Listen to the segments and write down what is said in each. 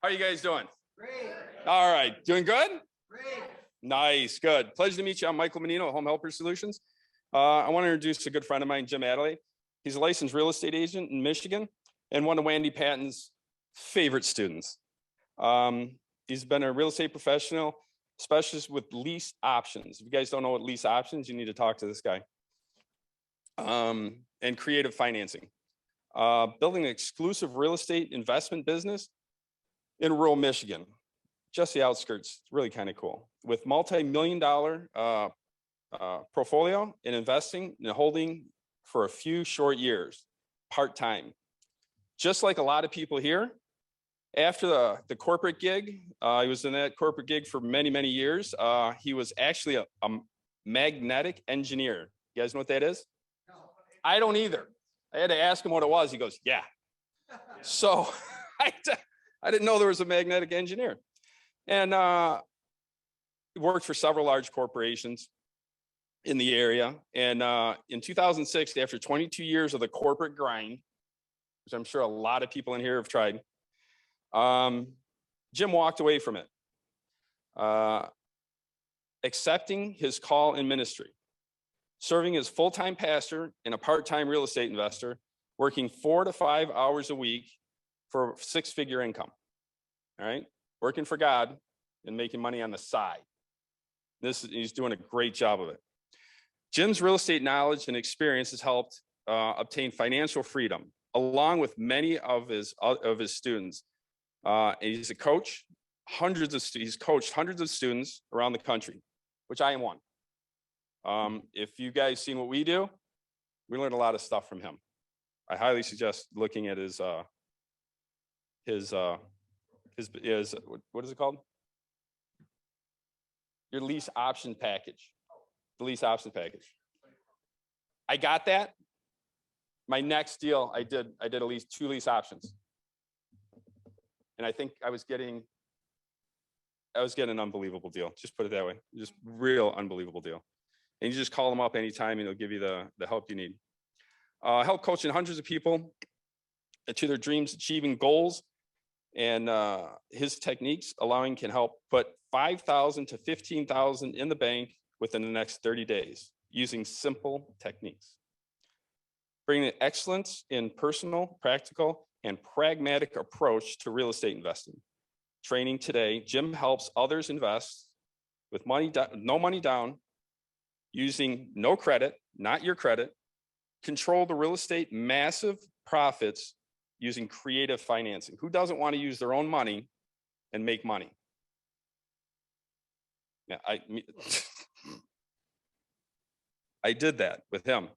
How are you guys doing? Great. All right. Doing good? Great. Nice. Good. Pleasure to meet you. I'm Michael Menino at Home Helper Solutions. I want to introduce a good friend of mine, Jim Adderley. He's a licensed real estate agent in Michigan and one of Wendy Patton's favorite students. He's been a real estate professional, specialist with lease options. If you guys don't know what lease options, you need to talk to this guy. And creative financing. Building an exclusive real estate investment business in rural Michigan, just the outskirts. It's really kind of cool. With multi-million-dollar portfolio in investing and holding for a few short years, part-time. Just like a lot of people here, after the corporate gig, he was in that corporate gig for many, many years. He was actually a magnetic engineer. You guys know what that is? No. I don't either. I had to ask him what it was. He goes, yeah. So I didn't know there was a magnetic engineer. And worked for several large corporations in the area. And in 2006, after 22 years of the corporate grind, which I'm sure a lot of people in here have tried, Jim walked away from it, accepting his call in ministry, serving as full-time pastor and a part-time real estate investor, working 4 to 5 hours a week for a six-figure income. All right, working for God and making money on the side. He's doing a great job of it. Jim's real estate knowledge and experience has helped obtain financial freedom, along with many of his students. And he's a coach. He's coached hundreds of students around the country, which I am one. If you guys seen what we do, we learned a lot of stuff from him. I highly suggest looking at his what is it called? Your lease option package. The lease option package. I got that. My next deal, I did at least 2 lease options. And I think I was getting an unbelievable deal. Just put it that way. Just real unbelievable deal. And you just call them up anytime and they'll give you the help you need. Help coaching hundreds of people to their dreams, achieving goals. And his techniques can help put $5,000 to $15,000 in the bank within the next 30 days using simple techniques. Bringing excellence in personal, practical, and pragmatic approach to real estate investing. Training today, Jim helps others invest with no money down, using no credit, not your credit, control the real estate massive profits using creative financing. Who doesn't want to use their own money and make money? Yeah, I did that with him.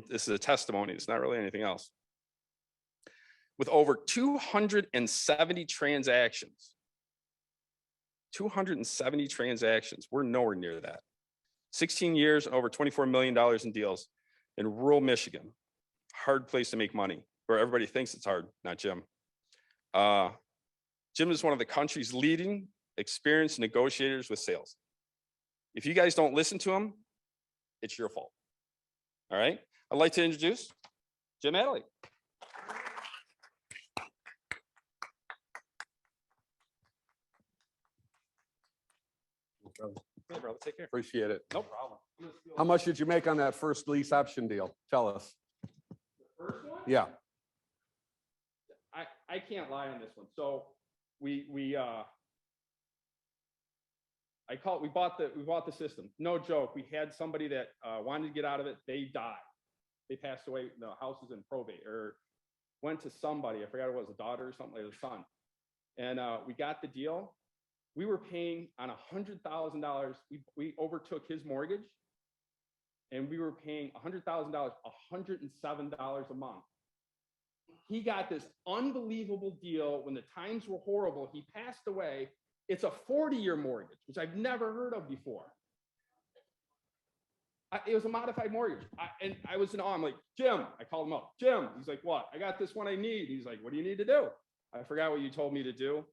This is a testimony. It's not really anything else. With over 270 transactions, we're nowhere near that. 16 years and over $24 million in deals in rural Michigan. Hard place to make money, where everybody thinks it's hard, not Jim. Jim is one of the country's leading experienced negotiators with sales. If you guys don't listen to him, it's your fault. All right? I'd like to introduce Jim Adderley. Hey, brother, take care. Appreciate it. No problem. How much did you make on that first lease option deal? Tell us. The first one? Yeah. I can't lie on this one. So we bought the system. No joke. We had somebody that wanted to get out of it. They died. They passed away. The house was in probate, or went to somebody. I forgot it was a daughter or something, or a son. And we got the deal. We were paying on $100,000. We overtook his mortgage, and we were paying $100,000, $107 a month. He got this unbelievable deal when the times were horrible. He passed away. It's a 40-year mortgage, which I've never heard of before. It was a modified mortgage. And I was in awe. I'm like, Jim, I called him up. Jim, he's like, what? I got this one I need. He's like, what do you need to do? I forgot what you told me to do.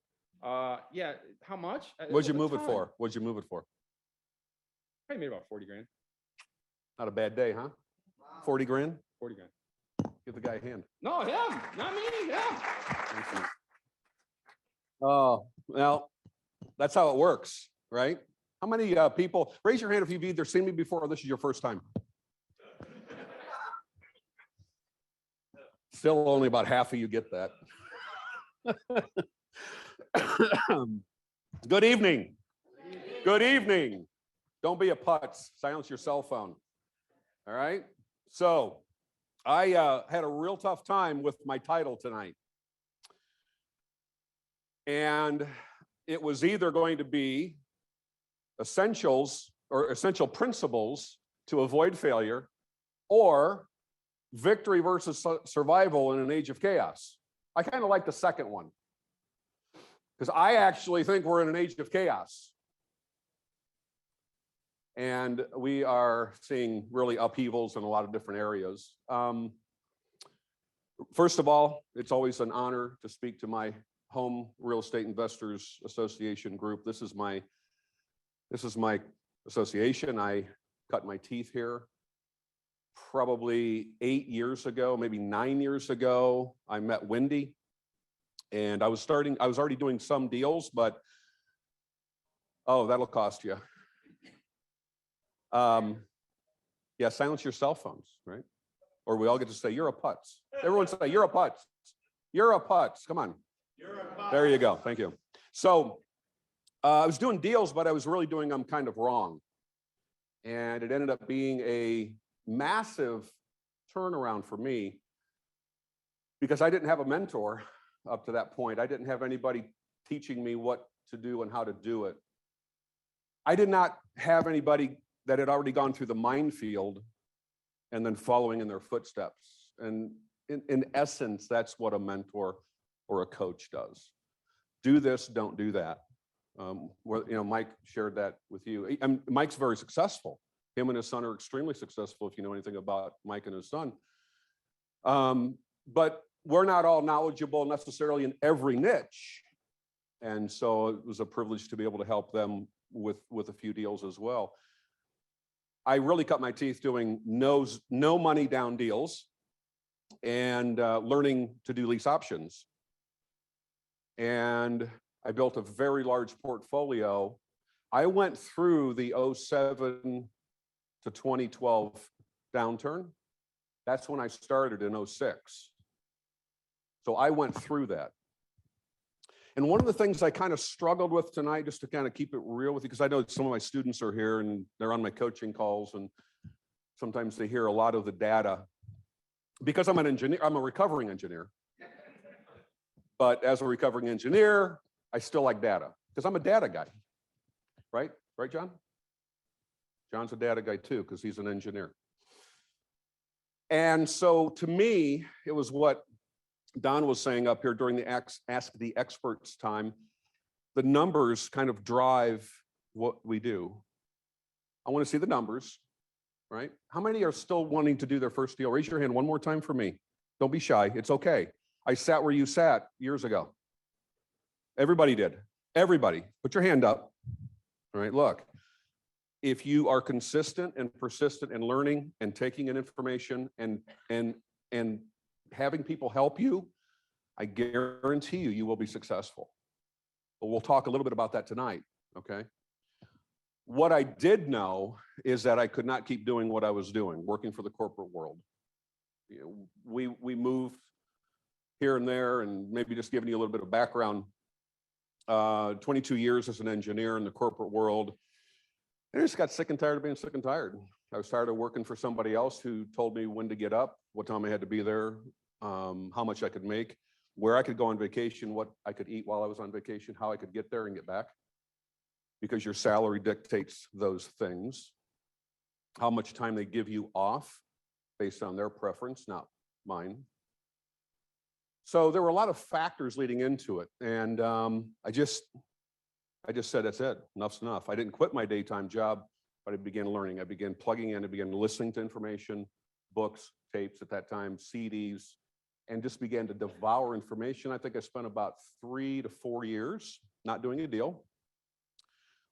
Yeah, how much? What'd you move it for? What'd you move it for? I made about 40 grand. Not a bad day, huh? 40 grand? 40 grand. Give the guy a hand. No, him, not me, him. Oh, well, that's how it works, right? How many people, raise your hand if you've either seen me before or this is your first time. Still only about half of you get that. Good evening. Good evening. Don't be a putz. Silence your cell phone. All right. So I had a real tough time with my title tonight. And it was either going to be essentials or essential principles to avoid failure or victory versus survival in an age of chaos. I kind of like the second one because I actually think we're in an age of chaos. And we are seeing really upheavals in a lot of different areas. First of all, it's always an honor to speak to my home real estate investors association group. This is my association. I cut my teeth here probably 8 years ago, maybe 9 years ago. I met Wendy and I was already doing some deals, but oh, that'll cost you. Yeah, silence your cell phones, right? Or we all get to say, you're a putz. Everyone say, you're a putz. You're a putz. Come on. There you go. Thank you. So I was doing deals, but I was really doing them kind of wrong. And it ended up being a massive turnaround for me because I didn't have a mentor up to that point. I didn't have anybody teaching me what to do and how to do it. I did not have anybody that had already gone through the minefield and then following in their footsteps. And in essence, that's what a mentor or a coach does. Do this, don't do that. Mike shared that with you. And Mike's very successful. Him and his son are extremely successful if you know anything about Mike and his son. But we're not all knowledgeable necessarily in every niche. And so it was a privilege to be able to help them with a few deals as well. I really cut my teeth doing no money down deals and learning to do lease options. And I built a very large portfolio. I went through the 07 to 2012 downturn. That's when I started in 06. So I went through that. And one of the things I kind of struggled with tonight, just to kind of keep it real with you, because I know some of my students are here and they're on my coaching calls, and sometimes they hear a lot of the data. Because I'm an engineer, I'm a recovering engineer. But as a recovering engineer, I still like data because I'm a data guy, right? Right, John? John's a data guy too, because he's an engineer. And so to me, it was what Don was saying up here during the Ask the Experts time. The numbers kind of drive what we do. I want to see the numbers, right? How many are still wanting to do their first deal? Raise your hand one more time for me. Don't be shy. It's okay. I sat where you sat years ago. Everybody did. Everybody. Put your hand up. All right, look. If you are consistent and persistent in learning and taking in information and having people help you, I guarantee you will be successful. But we'll talk a little bit about that tonight, okay? What I did know is that I could not keep doing what I was doing, working for the corporate world. We moved here and there, and maybe just giving you a little bit of background. 22 years as an engineer in the corporate world. I just got sick and tired of being sick and tired. I was tired of working for somebody else who told me when to get up, what time I had to be there, how much I could make, where I could go on vacation, what I could eat while I was on vacation, how I could get there and get back. Because your salary dictates those things. How much time they give you off based on their preference, not mine. So there were a lot of factors leading into it. And I just said, that's it, enough's enough. I didn't quit my daytime job, but I began learning. I began plugging in, I began listening to information, books, tapes at that time, CDs, and just began to devour information. I think I spent about 3 to 4 years not doing a deal,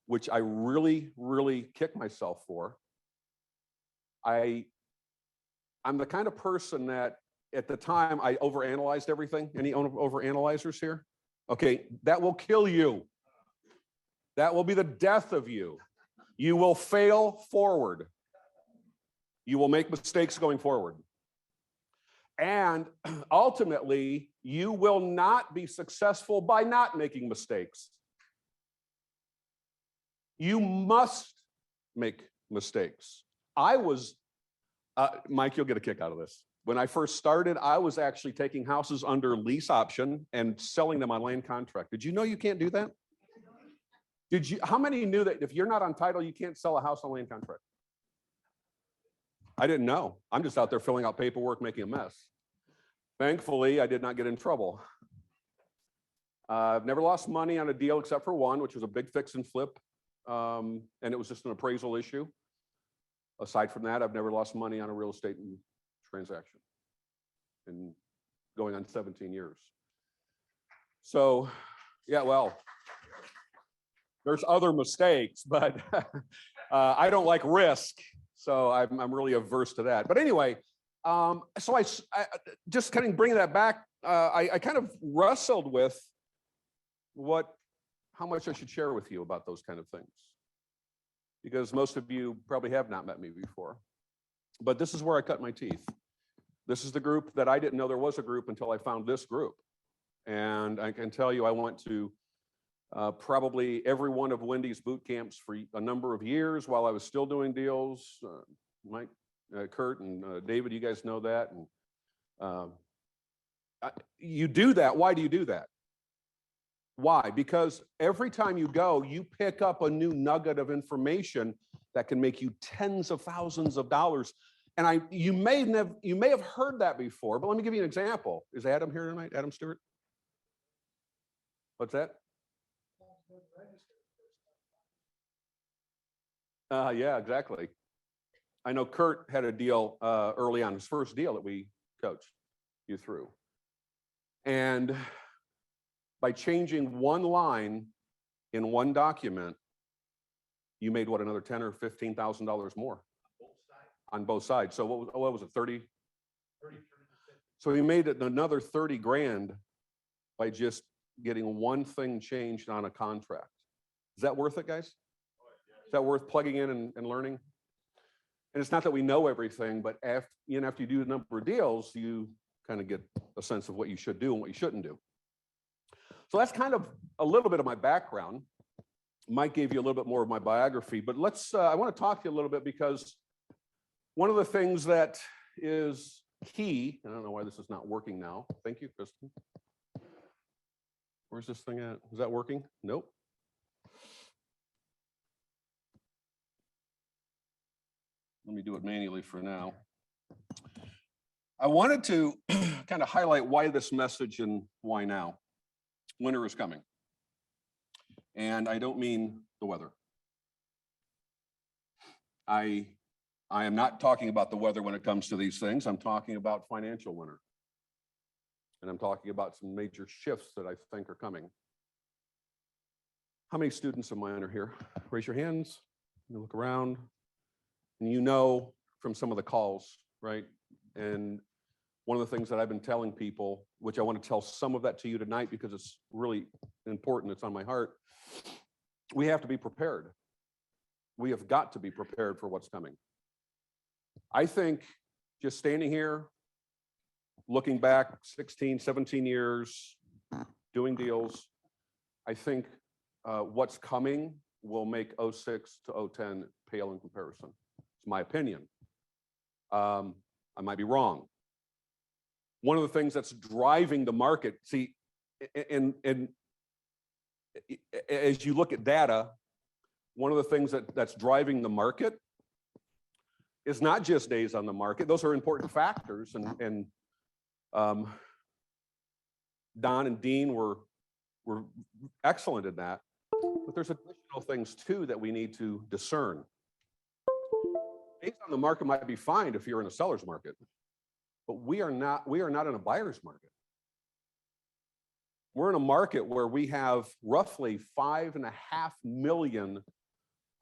which I really, really kicked myself for. I'm the kind of person that at the time I overanalyzed everything. Any overanalyzers here? Okay, that will kill you. That will be the death of you. You will fail forward. You will make mistakes going forward. And ultimately, you will not be successful by not making mistakes. You must make mistakes. Mike, you'll get a kick out of this. When I first started, I was actually taking houses under lease option and selling them on land contract. Did you know you can't do that? How many knew that if you're not on title, you can't sell a house on land contract? I didn't know. I'm just out there filling out paperwork, making a mess. Thankfully, I did not get in trouble. I've never lost money on a deal except for one, which was a big fix and flip. And it was just an appraisal issue. Aside from that, I've never lost money on a real estate transaction in going on 17 years. So, yeah, well, there's other mistakes, but I don't like risk. So I'm really averse to that. But anyway, so I just kind of bringing that back, I kind of wrestled with how much I should share with you about those kind of things. Because most of you probably have not met me before. But this is where I cut my teeth. This is the group that I didn't know there was a group until I found this group. And I can tell you, I went to probably every one of Wendy's boot camps for a number of years while I was still doing deals. Mike, Kurt, and David, you guys know that. And you do that. Why do you do that? Why? Because every time you go, you pick up a new nugget of information that can make you tens of thousands of dollars. And you may have heard that before, but let me give you an example. Is Adam here tonight? Adam Stewart? What's that? Yeah, exactly. I know Kurt had a deal early on, his first deal that we coached you through. And by changing one line in one document, you made what, another $10,000 or $15,000 more on both sides. So what was it, 30? So he made it another 30 grand by just getting one thing changed on a contract. Is that worth it, guys? Is that worth plugging in and learning? And it's not that we know everything, but after you do a number of deals, you kind of get a sense of what you should do and what you shouldn't do. So that's kind of a little bit of my background. Mike gave you a little bit more of my biography, but I want to talk to you a little bit because one of the things that is key, and I don't know why this is not working now. Thank you, Kristen. Where's this thing at? Is that working? Nope. Let me do it manually for now. I wanted to kind of highlight why this message and why now. Winter is coming. And I don't mean the weather. I am not talking about the weather when it comes to these things. I'm talking about financial winter. And I'm talking about some major shifts that I think are coming. How many students of mine are here? Raise your hands. You look around. And you know from some of the calls, right? And one of the things that I've been telling people, which I want to tell some of that to you tonight because it's really important, it's on my heart, we have to be prepared. We have got to be prepared for what's coming. I think just standing here, looking back 16, 17 years, doing deals, I think what's coming will make 06 to 010 pale in comparison. It's my opinion. I might be wrong. One of the things that's driving the market, see, and as you look at data, one of the things that's driving the market is not just days on the market. Those are important factors, and Don and Dean were excellent in that. But there's additional things too that we need to discern. Days on the market might be fine if you're in a seller's market, but we are not in a buyer's market. We're in a market where we have roughly 5.5 million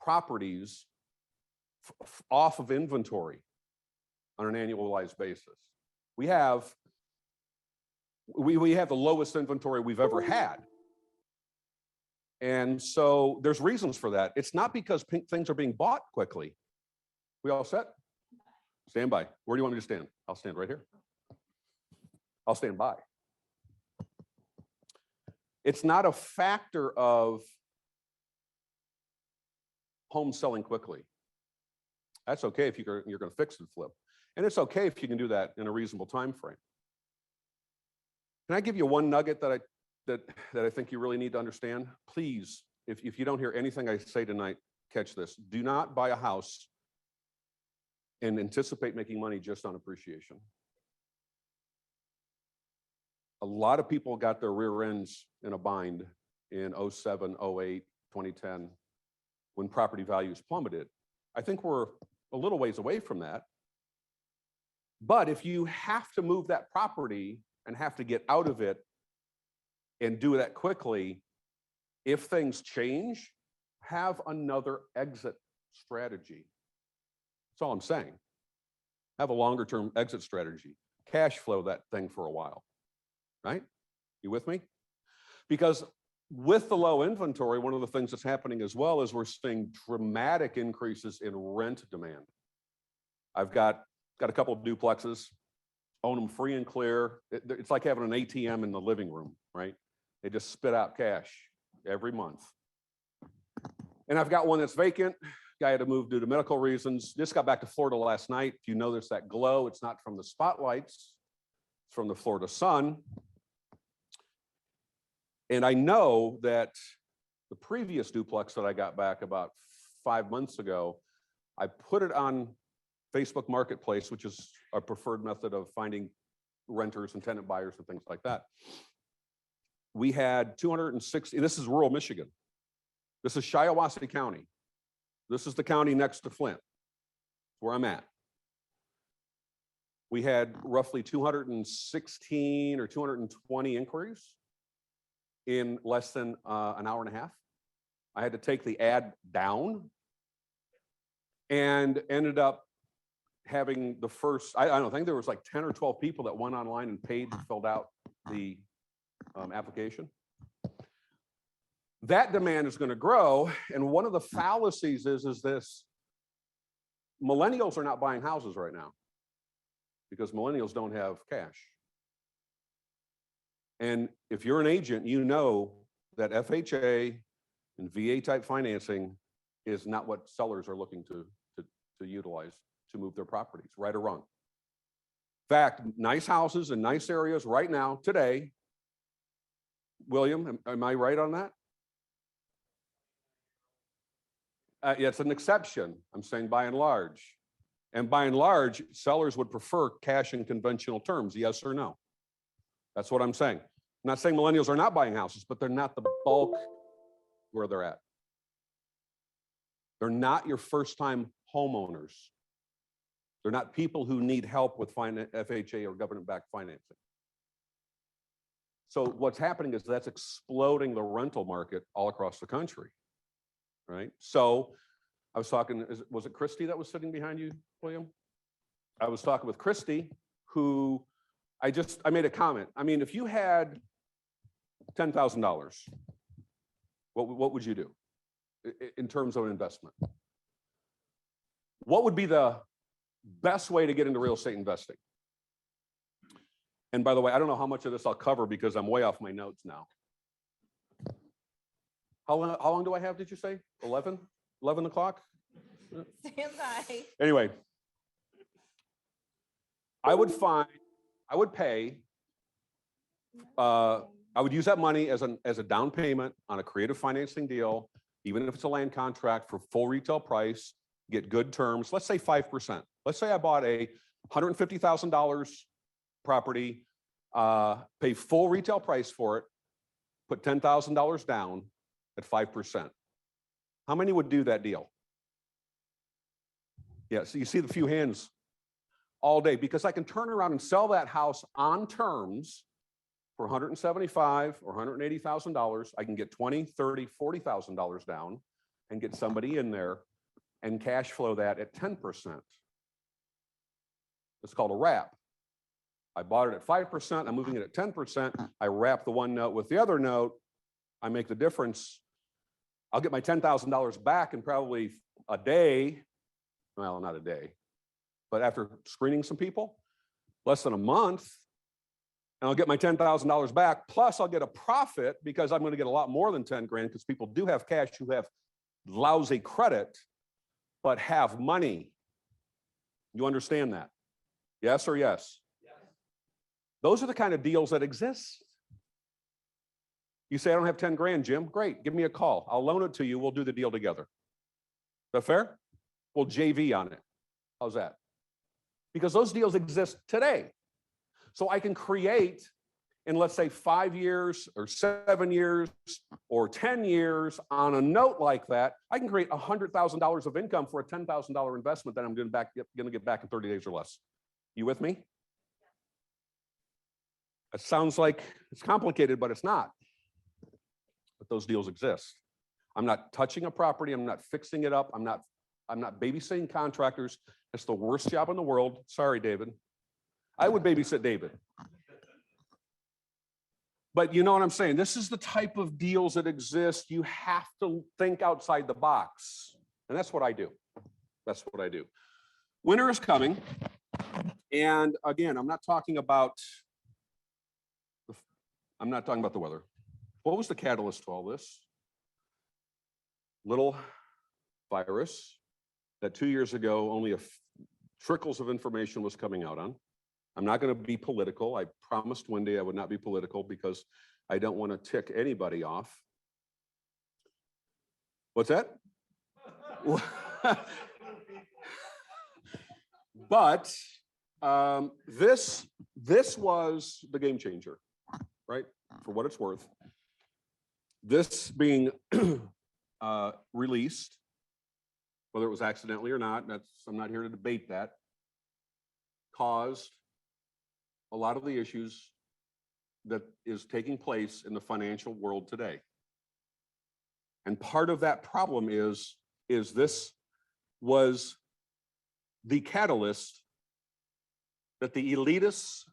properties off of inventory on an annualized basis. We have the lowest inventory we've ever had. And so there's reasons for that. It's not because things are being bought quickly. We all set? Stand by. Where do you want me to stand? I'll stand right here. I'll stand by. It's not a factor of homes selling quickly. That's okay if you're going to fix and flip. And it's okay if you can do that in a reasonable time frame. Can I give you one nugget that I think you really need to understand? Please, if you don't hear anything I say tonight, catch this. Do not buy a house and anticipate making money just on appreciation. A lot of people got their rear ends in a bind in 07, 08, 2010, when property values plummeted. I think we're a little ways away from that. But if you have to move that property and have to get out of it and do that quickly, if things change, have another exit strategy. That's all I'm saying. Have a longer term exit strategy. Cash flow that thing for a while, right? You with me? Because with the low inventory, one of the things that's happening as well is we're seeing dramatic increases in rent demand. I've got a couple of duplexes, own them free and clear. It's like having an ATM in the living room, right? They just spit out cash every month. And I've got one that's vacant. Guy had to move due to medical reasons. Just got back to Florida last night. If you notice that glow, it's not from the spotlights, it's from the Florida sun. And I know that the previous duplex that I got back about 5 months ago, I put it on Facebook Marketplace, which is a preferred method of finding renters and tenant buyers and things like that. We had 260, this is rural Michigan. This is Shiawassee County. This is the county next to Flint, where I'm at. We had roughly 216 or 220 inquiries in less than an hour and a half. I had to take the ad down and ended up having the first, I don't think there was like 10 or 12 people that went online and paid and filled out the application. That demand is going to grow. And one of the fallacies is this: millennials are not buying houses right now because millennials don't have cash. And if you're an agent, you know that FHA and VA type financing is not what sellers are looking to utilize to move their properties, right or wrong. In fact, nice houses in nice areas right now, today, William, am I right on that? Yeah, it's an exception. I'm saying by and large. And by and large, sellers would prefer cash in conventional terms, yes or no? That's what I'm saying. I'm not saying millennials are not buying houses, but they're not the bulk where they're at. They're not your first-time homeowners. They're not people who need help with FHA or government-backed financing. So what's happening is that's exploding the rental market all across the country, right? So I was talking, was it Christy that was sitting behind you, William? I was talking with Christy, who I made a comment. I mean, if you had $10,000, what would you do in terms of an investment? What would be the best way to get into real estate investing? And by the way, I don't know how much of this I'll cover because I'm way off my notes now. How long do I have, did you say? 11 o'clock? Stand by. Anyway, I would use that money as a down payment on a creative financing deal, even if it's a land contract for full retail price, get good terms, let's say 5%. Let's say I bought a $150,000 property, pay full retail price for it, put $10,000 down at 5%. How many would do that deal? Yeah, so you see the few hands all day, because I can turn around and sell that house on terms for $175,000 or $180,000. I can get $20,000, $30,000, $40,000 down and get somebody in there and cash flow that at 10%. It's called a wrap. I bought it at 5%, I'm moving it at 10%. I wrap the one note with the other note. I make the difference I'll get my $10,000 back in probably a day. Well, not a day, but after screening some people, less than a month, and I'll get my $10,000 back. Plus I'll get a profit because I'm going to get a lot more than 10 grand because people do have cash who have lousy credit, but have money. You understand that? Yes or yes? Yes. Those are the kind of deals that exist. You say, I don't have 10 grand, Jim. Great, give me a call. I'll loan it to you. We'll do the deal together. Is that fair? We'll JV on it. How's that? Because those deals exist today. So I can create in, let's say, 5 years or 7 years or 10 years on a note like that, I can create $100,000 of income for a $10,000 investment that I'm going to get back in 30 days or less. You with me? It sounds like it's complicated, but it's not. But those deals exist. I'm not touching a property. I'm not fixing it up. I'm not babysitting contractors. It's the worst job in the world. Sorry, David. I would babysit David. But you know what I'm saying? This is the type of deals that exist. You have to think outside the box. And that's what I do. That's what I do. Winter is coming. And again, I'm not talking about the weather. What was the catalyst to all this? Little virus that 2 years ago only trickles of information was coming out on. I'm not going to be political. I promised Wendy I would not be political because I don't want to tick anybody off. What's that? But this was the game changer, right? For what it's worth. This being released, whether it was accidentally or not, I'm not here to debate that, caused a lot of the issues that is taking place in the financial world today. And part of that problem is this was the catalyst that the elitists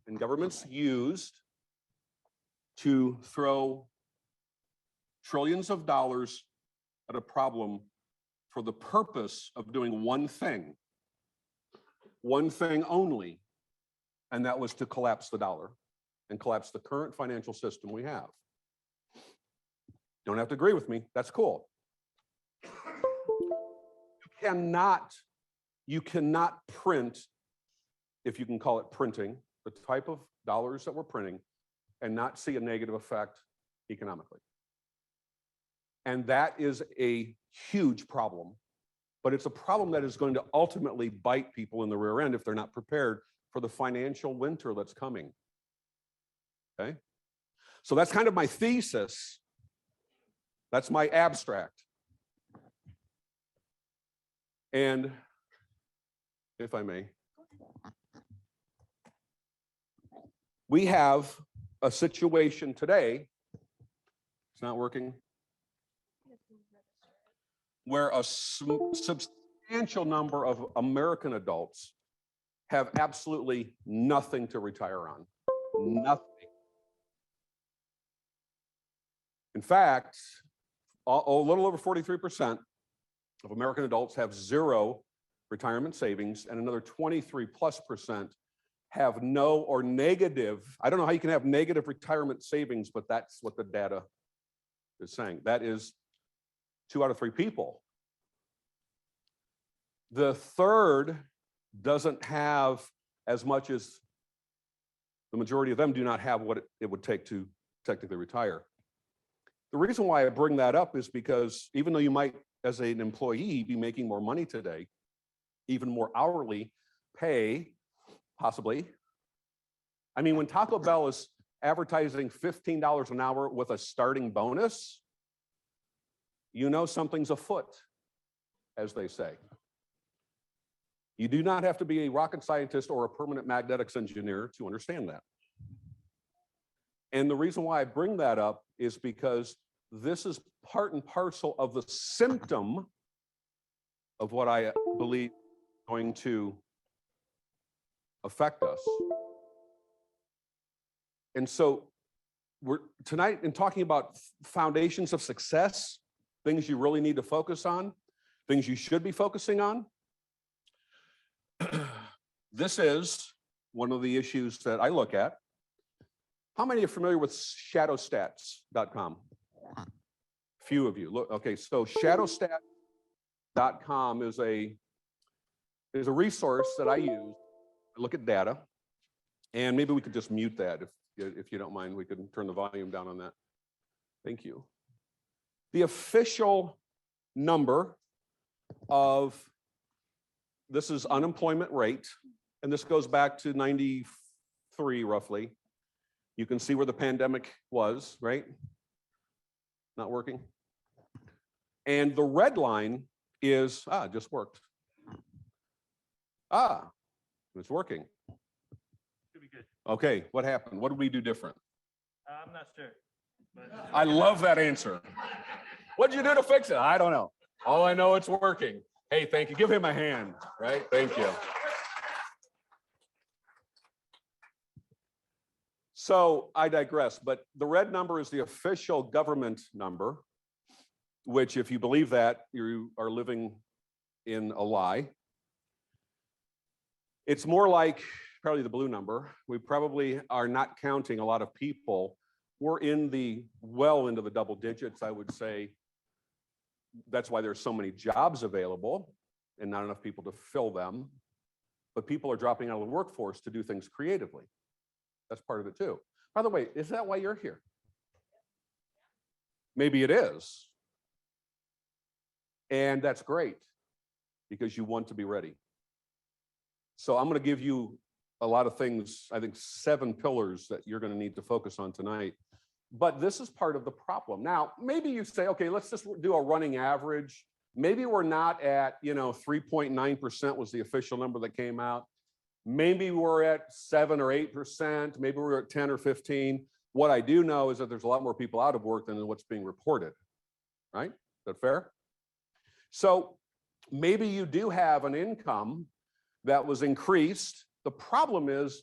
and governments used to throw trillions of dollars at a problem for the purpose of doing one thing only, and that was to collapse the dollar and collapse the current financial system we have. Don't have to agree with me. That's cool. You cannot print, if you can call it printing, the type of dollars that we're printing and not see a negative effect economically. And that is a huge problem, but it's a problem that is going to ultimately bite people in the rear end if they're not prepared for the financial winter that's coming. Okay? So that's kind of my thesis. That's my abstract. And if I may, we have a situation today, it's not working, where a substantial number of American adults have absolutely nothing to retire on. Nothing. In fact, a little over 43% of American adults have zero retirement savings, and another 23+% have no or negative. I don't know how you can have negative retirement savings, but that's what the data is saying. That is 2 out of 3 people. The third doesn't have as much as the majority of them do not have what it would take to technically retire. The reason why I bring that up is because even though you might, as an employee, be making more money today, even more hourly pay, possibly. I mean, when Taco Bell is advertising $15 an hour with a starting bonus, you know something's afoot, as they say. You do not have to be a rocket scientist or a permanent magnetics engineer to understand that. And the reason why I bring that up is because this is part and parcel of the symptom of what I believe is going to affect us. And so we're tonight in talking about foundations of success, things you really need to focus on, things you should be focusing on. This is one of the issues that I look at. How many are familiar with shadowstats.com? Few of you. Look, okay, so shadowstats.com is a resource that I use. I look at data, and maybe we could just mute that if you don't mind. We can turn the volume down on that. Thank you. The official number of this is unemployment rate, and this goes back to 93 roughly. You can see where the pandemic was, right? Not working. And the red line is, it just worked. It's working. Should be good. Okay, what happened? What did we do different? I'm not sure. But I love that answer. What'd you do to fix it? I don't know. All I know, it's working. Hey, thank you. Give him a hand, right? Thank you. So I digress, but the red number is the official government number, which if you believe that, you are living in a lie. It's more like probably the blue number. We probably are not counting a lot of people. We're well into the double digits, I would say. That's why there's so many jobs available and not enough people to fill them. But people are dropping out of the workforce to do things creatively. That's part of it too. By the way, is that why you're here? Maybe it is. And that's great because you want to be ready. So I'm going to give you a lot of things, I think 7 pillars that you're going to need to focus on tonight. But this is part of the problem. Now, maybe you say, okay, let's just do a running average. Maybe we're not at, 3.9% was the official number that came out. Maybe we're at 7 or 8%. Maybe we're at 10 or 15. What I do know is that there's a lot more people out of work than what's being reported, right? Is that fair? So maybe you do have an income that was increased. The problem is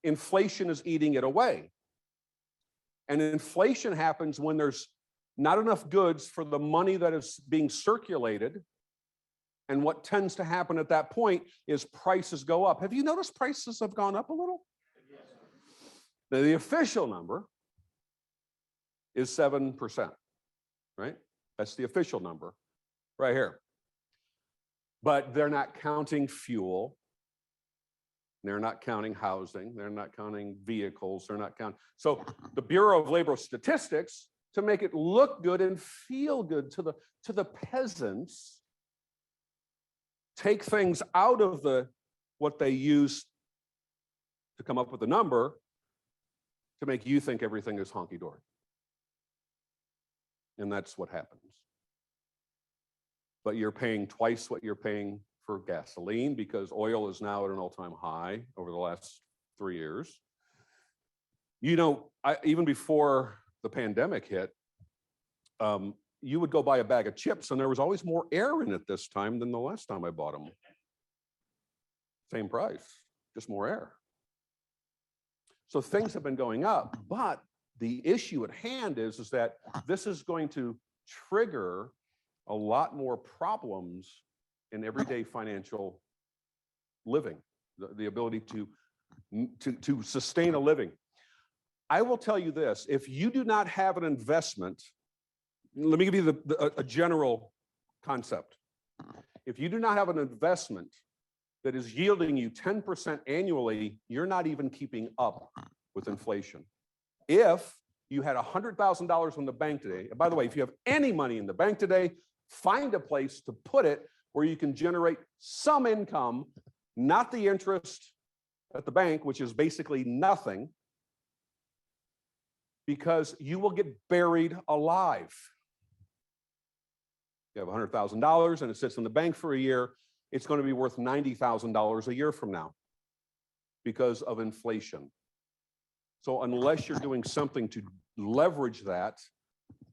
inflation is eating it away. And inflation happens when there's not enough goods for the money that is being circulated. And what tends to happen at that point is prices go up. Have you noticed prices have gone up a little? yes. Now, the official number is 7%, right? That's the official number right here. But they're not counting fuel. They're not counting housing. They're not counting vehicles. They're not counting. So the Bureau of Labor Statistics, to make it look good and feel good to the peasants, take things out of what they use to come up with a number to make you think everything is honky-dory. And that's what happens. But you're paying twice what you're paying for gasoline because oil is now at an all-time high over the last 3 years. Even before the pandemic hit, you would go buy a bag of chips and there was always more air in it this time than the last time I bought them. Same price, just more air. So things have been going up, but the issue at hand is that this is going to trigger a lot more problems in everyday financial living, the ability to sustain a living. I will tell you this, if you do not have an investment, let me give you a general concept. If you do not have an investment that is yielding you 10% annually, you're not even keeping up with inflation. If you had $100,000 in the bank today, and by the way, if you have any money in the bank today, find a place to put it where you can generate some income, not the interest at the bank, which is basically nothing, because you will get buried alive. You have $100,000 and it sits in the bank for a year, it's going to be worth $90,000 a year from now because of inflation. So unless you're doing something to leverage that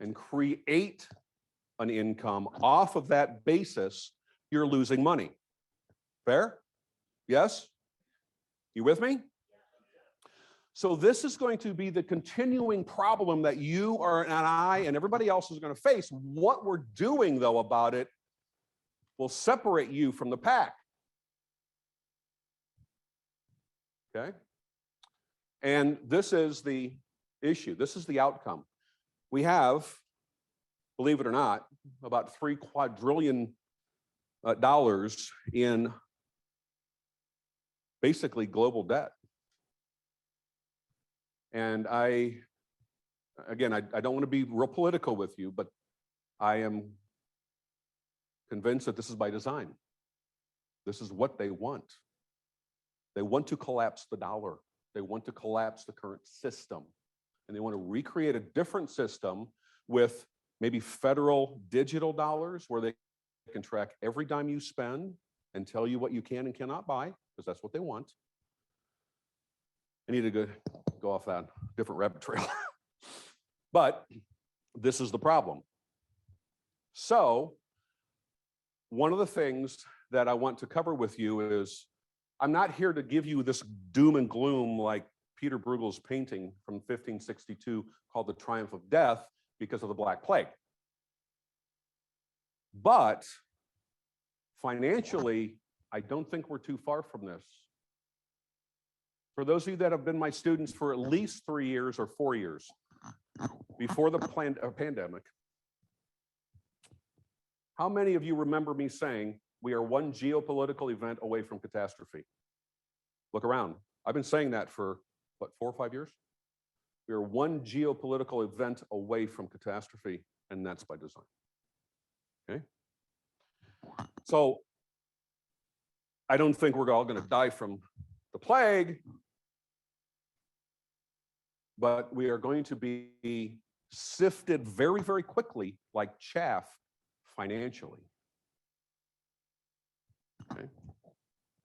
and create an income off of that basis, you're losing money. Fair? Yes? You with me? So this is going to be the continuing problem that you and I and everybody else is going to face. What we're doing, though, about it will separate you from the pack. Okay? And this is the issue. This is the outcome. We have, believe it or not, about $3 quadrillion in basically global debt. And I don't want to be real political with you, but I am convinced that this is by design. This is what they want. They want to collapse the dollar. They want to collapse the current system. And they want to recreate a different system with maybe federal digital dollars where they can track every dime you spend and tell you what you can and cannot buy, because that's what they want. I need to go off that different rabbit trail. But this is the problem. So one of the things that I want to cover with you is, I'm not here to give you this doom and gloom like Peter Bruegel's painting from 1562 called The Triumph of Death because of the Black Plague. But financially, I don't think we're too far from this. For those of you that have been my students for at least 3 years or 4 years before the pandemic, how many of you remember me saying we are one geopolitical event away from catastrophe? Look around. I've been saying that for, what, 4 or 5 years? We are one geopolitical event away from catastrophe, and that's by design. Okay? So I don't think we're all going to die from the plague, but we are going to be sifted very, very quickly like chaff financially. Okay?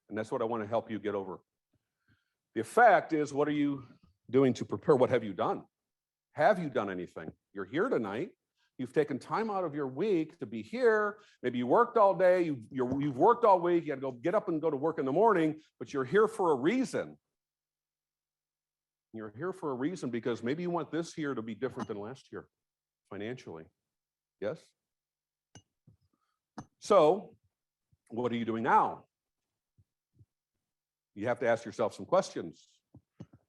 And that's what I want to help you get over. The effect is, what are you doing to prepare? What have you done? Have you done anything? You're here tonight. You've taken time out of your week to be here. Maybe you worked all day. You've worked all week. You had to go get up and go to work in the morning, but you're here for a reason. You're here for a reason because maybe you want this year to be different than last year financially. Yes? So, what are you doing now? You have to ask yourself some questions.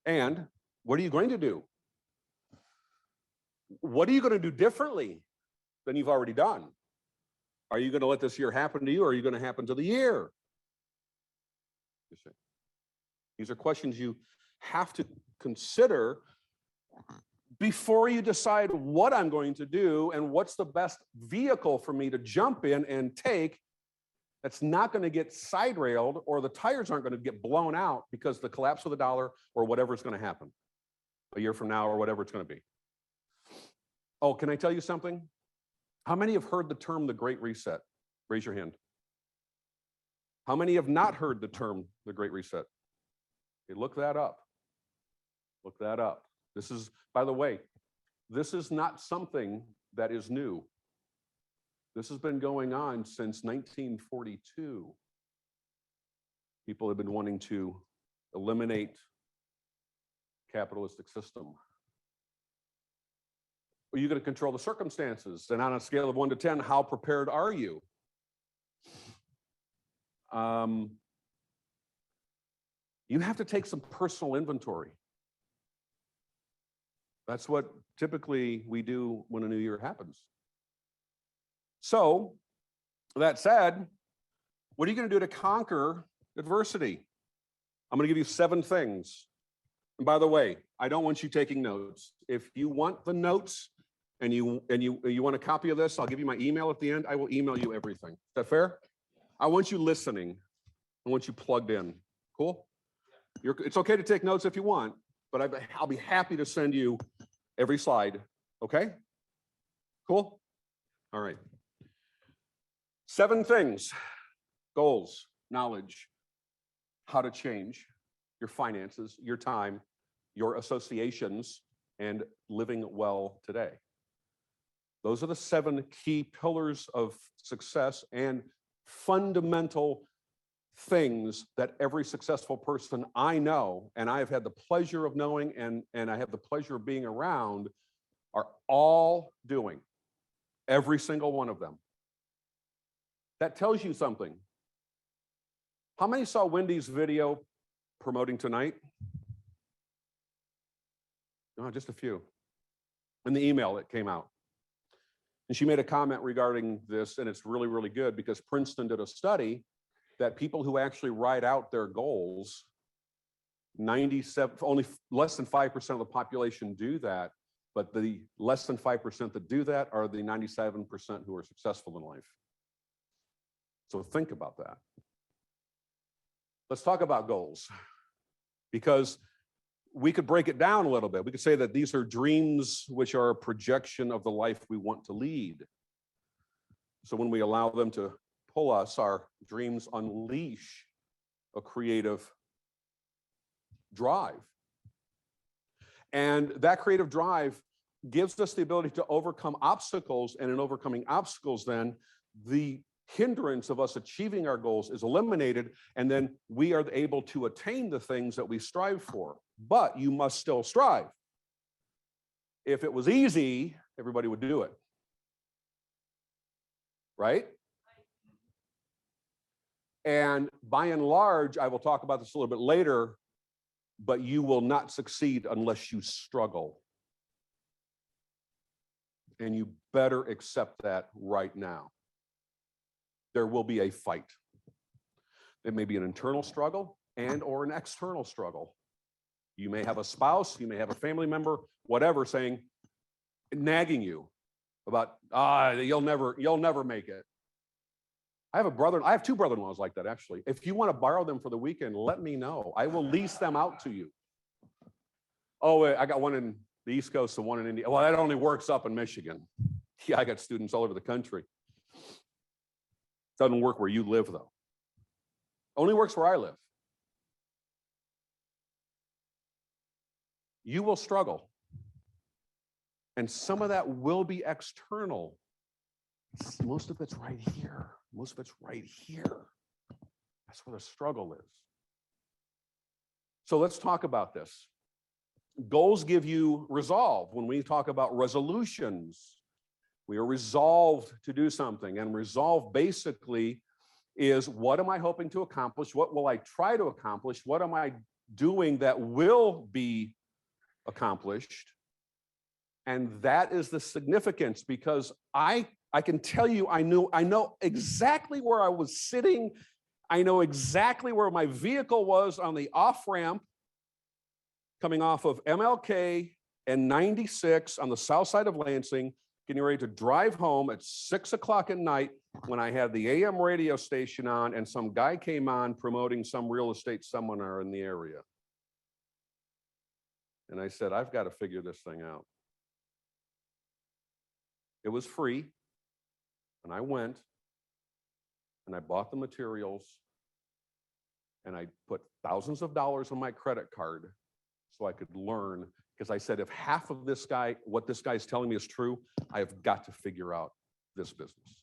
And what are you going to do? What are you going to do differently than you've already done? Are you going to let this year happen to you, or are you going to happen to the year? You see. These are questions you have to consider before you decide what I'm going to do and what's the best vehicle for me to jump in and take that's not going to get side railed, or the tires aren't going to get blown out because of the collapse of the dollar or whatever is going to happen a year from now or whatever it's going to be. Oh, can I tell you something? How many have heard the term the Great Reset? Raise your hand. How many have not heard the term the Great Reset? Okay, look that up. Look that up. This is, by the way, this is not something that is new. This has been going on since 1942. People have been wanting to eliminate capitalistic system. Are you going to control the circumstances? And on a scale of 1 to 10, how prepared are you? You have to take some personal inventory. That's what typically we do when a new year happens. So, that said, what are you going to do to conquer adversity? I'm going to give you 7 things. And by the way, I don't want you taking notes. If you want the notes and you want a copy of this, I'll give you my email at the end. I will email you everything. Is that fair? I want you listening. I want you plugged in. Cool? It's okay to take notes if you want, but I'll be happy to send you every slide. Okay? Cool? All right. 7 things: goals, knowledge, how to change your finances, your time, your associations, and living well today. Those are the 7 key pillars of success and fundamental things that every successful person I know, and I have had the pleasure of knowing and I have the pleasure of being around, are all doing. Every single one of them. That tells you something. How many saw Wendy's video promoting tonight? No, just a few. In the email that came out. And she made a comment regarding this, and it's really, really good because Princeton did a study that people who actually write out their goals, 97, only less than 5% of the population do that, but the less than 5% that do that are the 97% who are successful in life. So think about that. Let's talk about goals, because we could break it down a little bit. We could say that these are dreams which are a projection of the life we want to lead. So when we allow them to pull us, our dreams unleash a creative drive. And that creative drive gives us the ability to overcome obstacles, and in overcoming obstacles, then the hindrance of us achieving our goals is eliminated, and then we are able to attain the things that we strive for. But you must still strive. If it was easy, everybody would do it. Right? And by and large, I will talk about this a little bit later, but you will not succeed unless you struggle. And you better accept that right now. There will be a fight. It may be an internal struggle and or an external struggle. You may have a spouse, you may have a family member, whatever, saying, nagging you about, you'll never make it. I have two brother-in-laws like that, actually. If you want to borrow them for the weekend, let me know. I will lease them out to you. Oh, I got one in the East Coast and one in India. Well, that only works up in Michigan. Yeah, I got students all over the country. Doesn't work where you live, though. Only works where I live. You will struggle. And some of that will be external. Most of it's right here. Most of it's right here. That's where the struggle is. So let's talk about this. Goals give you resolve. When we talk about resolutions, we are resolved to do something. And resolve basically is, what am I hoping to accomplish? What will I try to accomplish? What am I doing that will be accomplished? And that is the significance, because I can tell you, I know exactly where I was sitting. I know exactly where my vehicle was on the off-ramp coming off of MLK and 96 on the south side of Lansing, getting ready to drive home at 6 o'clock at night when I had the AM radio station on and some guy came on promoting some real estate seminar in the area. And I said, I've got to figure this thing out. It was free. And I went and I bought the materials and I put thousands of dollars on my credit card so I could learn, because I said, if half of what this guy's telling me is true, I have got to figure out this business.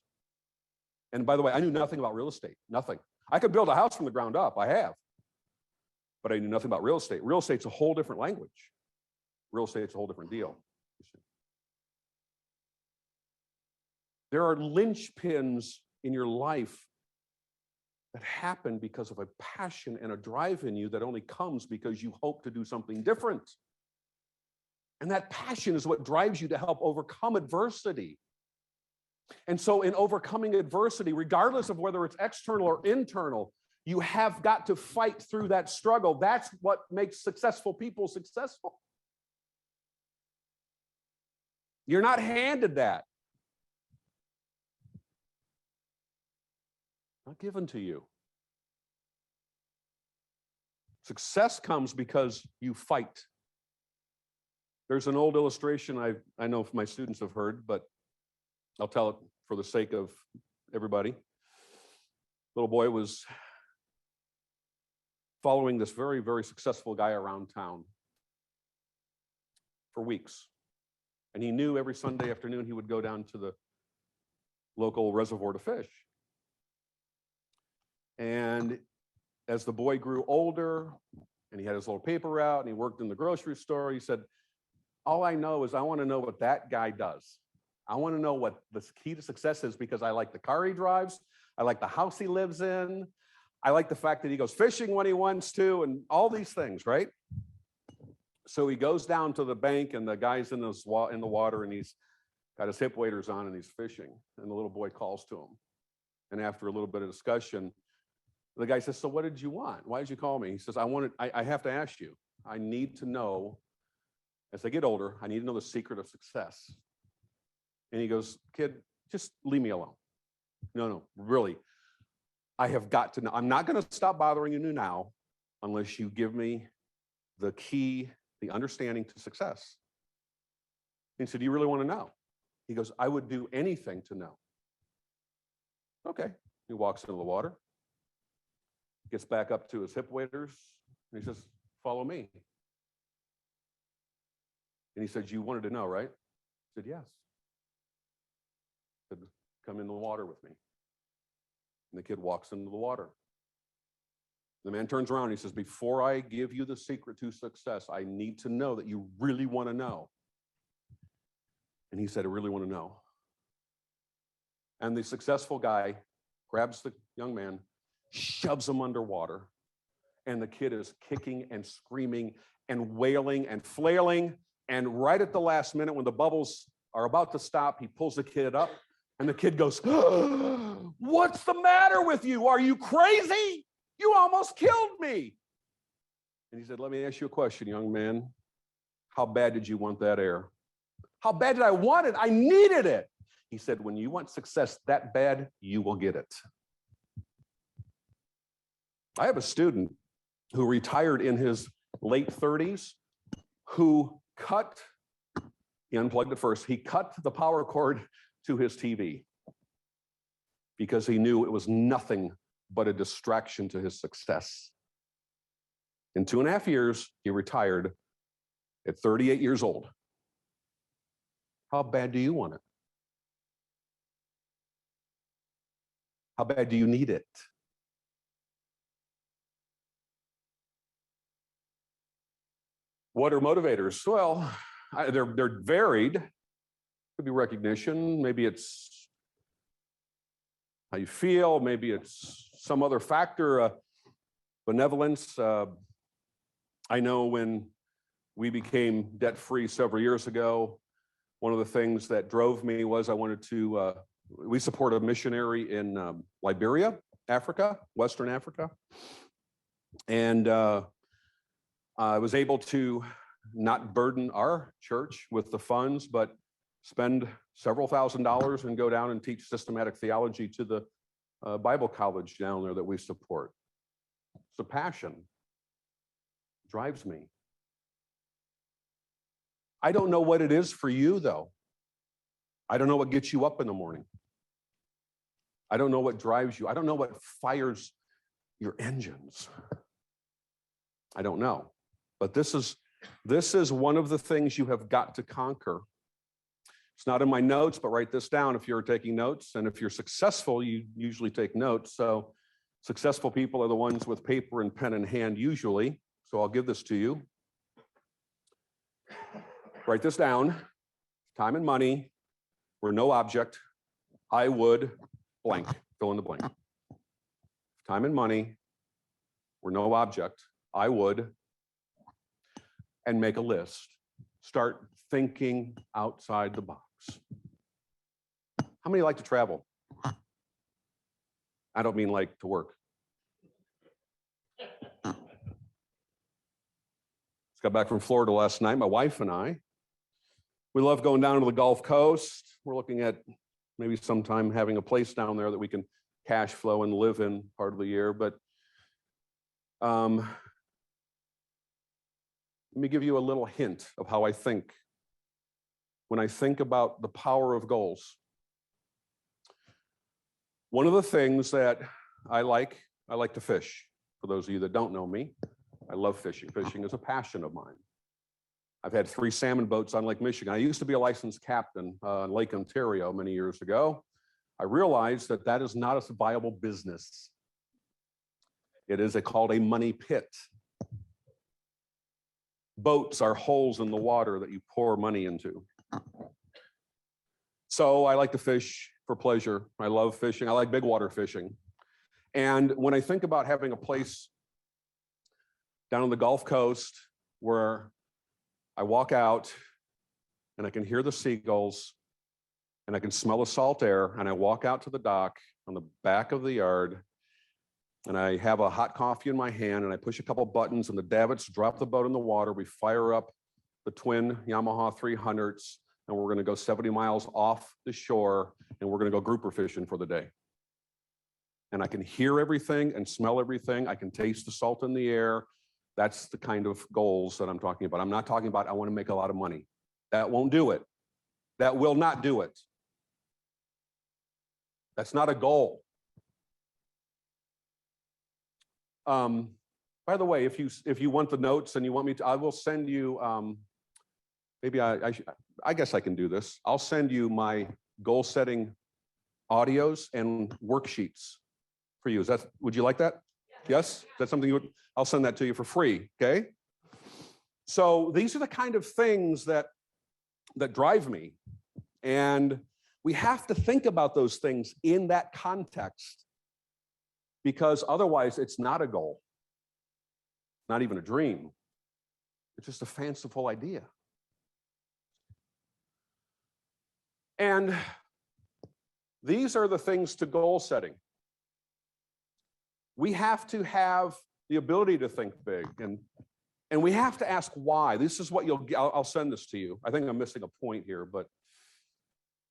And by the way, I knew nothing about real estate, nothing. I could build a house from the ground up, I have, but I knew nothing about real estate. Real estate's a whole different language. Real estate's a whole different deal. There are linchpins in your life that happen because of a passion and a drive in you that only comes because you hope to do something different. And that passion is what drives you to help overcome adversity. And so in overcoming adversity, regardless of whether it's external or internal, you have got to fight through that struggle. That's what makes successful people successful. You're not handed that. Not given to you. Success comes because you fight. There's an old illustration I know my students have heard, but I'll tell it for the sake of everybody. Little boy was following this very, very successful guy around town for weeks. And he knew every Sunday afternoon he would go down to the local reservoir to fish. And as the boy grew older and he had his little paper route and he worked in the grocery store, he said, all I know is I want to know what that guy does. I want to know what the key to success is because I like the car he drives. I like the house he lives in. I like the fact that he goes fishing when he wants to and all these things, right? So he goes down to the bank and the guy's in the water and he's got his hip waders on and he's fishing. And the little boy calls to him. And after a little bit of discussion, the guy says, so what did you want? Why did you call me? He says, I have to ask you. I need to know, as I get older, I need to know the secret of success. And he goes, kid, just leave me alone. No, really. I have got to know. I'm not going to stop bothering you now unless you give me the key, the understanding to success. And he said, do you really want to know? He goes, I would do anything to know. Okay. He walks into the water, gets back up to his hip waders, and he says, follow me. And he said, you wanted to know, right? I said, yes. He said, come in the water with me. And the kid walks into the water. The man turns around and he says, before I give you the secret to success, I need to know that you really want to know. And he said, I really want to know. And the successful guy grabs the young man, shoves him underwater, and the kid is kicking and screaming and wailing and flailing. And right at the last minute, when the bubbles are about to stop, he pulls the kid up, and the kid goes, what's the matter with you? Are you crazy? You almost killed me. And he said, let me ask you a question, young man. How bad did you want that air? How bad did I want it? I needed it. He said, when you want success that bad, you will get it. I have a student who retired in his late 30s who he unplugged it first, he cut the power cord to his TV because he knew it was nothing but a distraction to his success. In 2.5 years, he retired at 38 years old. How bad do you want it? How bad do you need it? What are motivators? Well, they're varied. Could be recognition. Maybe it's how you feel. Maybe it's some other factor, benevolence. I know when we became debt-free several years ago, one of the things that drove me was I wanted to, we support a missionary in Liberia, Africa, Western Africa. And I was able to not burden our church with the funds, but spend several $1,000s and go down and teach systematic theology to the Bible college down there that we support. It's a passion. It drives me. I don't know what it is for you, though. I don't know what gets you up in the morning. I don't know what drives you. I don't know what fires your engines. I don't know. But this is one of the things you have got to conquer. It's not in my notes, but write this down if you're taking notes. And if you're successful, you usually take notes. So successful people are the ones with paper and pen in hand usually. So I'll give this to you. Write this down. Time and money were no object. I would blank, fill in the blank. Time and money were no object. I would, and make a list. Start thinking outside the box. How many like to travel? I don't mean like to work. Just got back from Florida last night, my wife and I. We love going down to the Gulf Coast. We're looking at maybe sometime having a place down there that we can cash flow and live in part of the year. But let me give you a little hint of how I think when I think about the power of goals. One of the things that I like to fish. For those of you that don't know me, I love fishing. Fishing is a passion of mine. I've had 3 salmon boats on Lake Michigan. I used to be a licensed captain on Lake Ontario many years ago. I realized that that is not a viable business. It is called a money pit. Boats are holes in the water that you pour money into. So I like to fish for pleasure. I love fishing. I like big water fishing. And when I think about having a place down on the Gulf Coast where I walk out and I can hear the seagulls and I can smell the salt air, and I walk out to the dock on the back of the yard and I have a hot coffee in my hand and I push a couple buttons and the davits drop the boat in the water. We fire up the twin Yamaha 300s and we're going to go 70 miles off the shore and we're going to go grouper fishing for the day. And I can hear everything and smell everything. I can taste the salt in the air. That's the kind of goals that I'm talking about. I'm not talking about I want to make a lot of money. That won't do it. That will not do it. That's not a goal. By the way, if you want the notes and you want me to, I will send you, maybe I guess I can do this. I'll send you my goal setting audios and worksheets for you. Would you like that? Yes? Is that something I'll send that to you for free, okay? So these are the kind of things that drive me. And we have to think about those things in that context, because otherwise it's not a goal, not even a dream. It's just a fanciful idea. And these are the things to goal setting. We have to have the ability to think big, and we have to ask why. This is what I'll send this to you. I think I'm missing a point here, but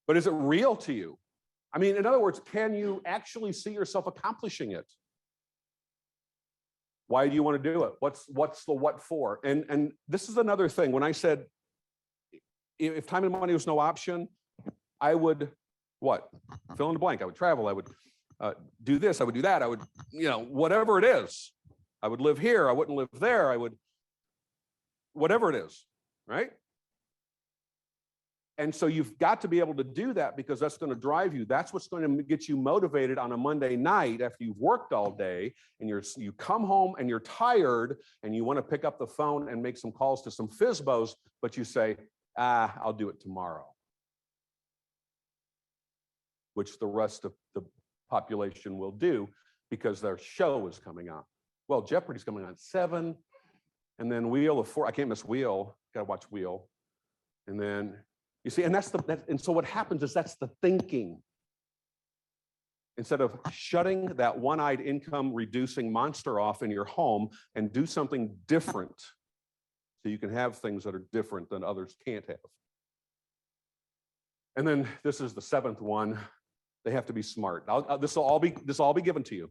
is it real to you? I mean, in other words, can you actually see yourself accomplishing it? Why do you want to do it? What's the what for? And this is another thing. When I said, if time and money was no option, I would what? Fill in the blank. I would travel. I would do this. I would do that. I would, whatever it is. I would live here. I wouldn't live there. I would, whatever it is, right? And so you've got to be able to do that, because that's going to drive you. That's what's going to get you motivated on a Monday night after you've worked all day and you come home and you're tired and you want to pick up the phone and make some calls to some FSBOs, but you say, I'll do it tomorrow, which the rest of the population will do because their show is coming on. Well, Jeopardy's coming on at 7, and then Wheel of 4. I can't miss Wheel. Got to watch Wheel. And then you see, and and so what happens is that's the thinking. Instead of shutting that one-eyed income reducing monster off in your home and do something different so you can have things that are different than others can't have. And then this is the 7th one. They have to be smart. This will all be given to you.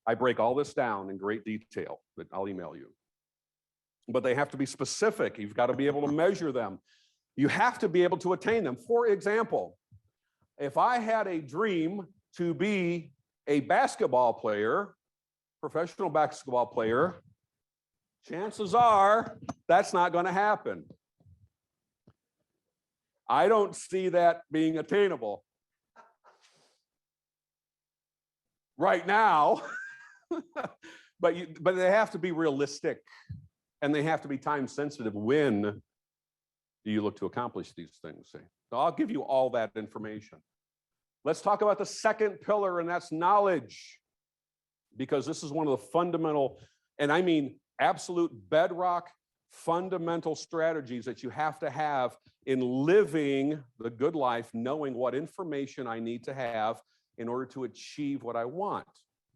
I break all this down in great detail, but I'll email you. But they have to be specific. You've got to be able to measure them. You have to be able to attain them. For example, if I had a dream to be a basketball player, professional basketball player, chances are that's not going to happen. I don't see that being attainable right now. But they have to be realistic, and they have to be time sensitive. When do you look to accomplish these things? So I'll give you all that information. Let's talk about the second pillar, and that's knowledge, because this is one of the fundamental, and I mean absolute bedrock fundamental strategies that you have to have in living the good life, knowing what information I need to have in order to achieve what I want.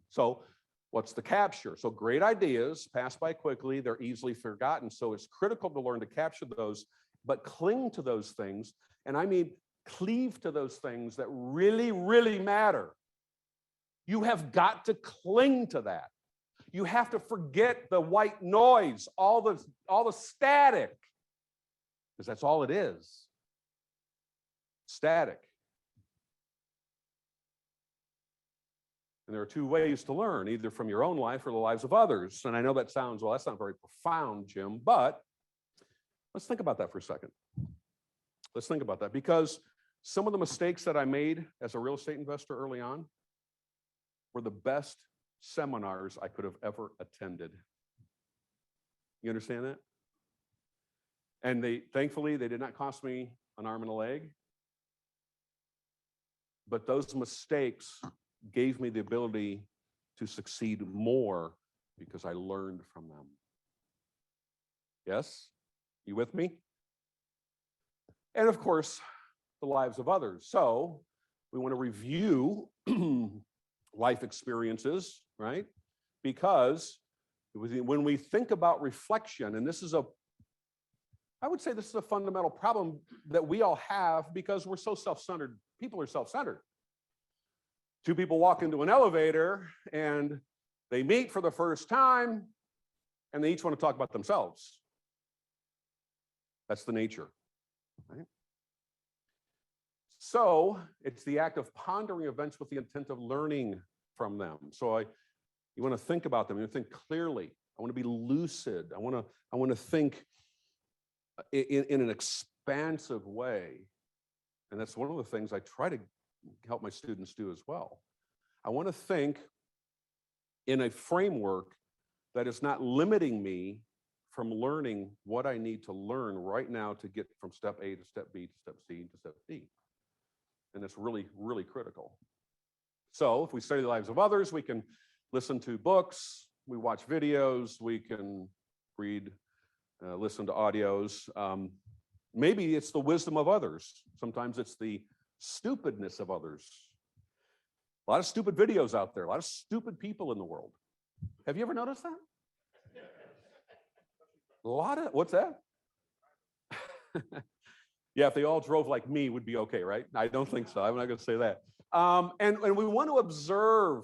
So what's the capture? So great ideas pass by quickly. They're easily forgotten. So it's critical to learn to capture those, but cling to those things. And I mean, cleave to those things that really, really matter. You have got to cling to that. You have to forget the white noise, all the static, because that's all it is. Static. And there are two ways to learn, either from your own life or the lives of others. And I know that sounds, well, that's not very profound, Jim, but let's think about that for a second. Let's think about that, because some of the mistakes that I made as a real estate investor early on were the best seminars I could have ever attended. You understand that? And thankfully, they did not cost me an arm and a leg. But those mistakes gave me the ability to succeed more because I learned from them. Yes? You with me? And of course, the lives of others. So we want to review life experiences, right? Because when we think about reflection, and I would say this is a fundamental problem that we all have because we're so self-centered. People are self-centered. Two people walk into an elevator and they meet for the first time and they each want to talk about themselves. That's the nature, right? So it's the act of pondering events with the intent of learning from them. So you want to think about them. You want to think clearly. I want to be lucid. I want to think in an expansive way. And that's one of the things I try to help my students do as well. I want to think in a framework that is not limiting me from learning what I need to learn right now to get from step A to step B to step C to step D. And it's really, really critical. So if we study the lives of others, we can listen to books, we watch videos, we can read, listen to audios. Maybe it's the wisdom of others. Sometimes it's the stupidness of others. A lot of stupid videos out there, a lot of stupid people in the world. Have you ever noticed that? A lot of, what's that? Yeah, if they all drove like me, would be okay, right? I don't think so. I'm not going to say that. And we want to observe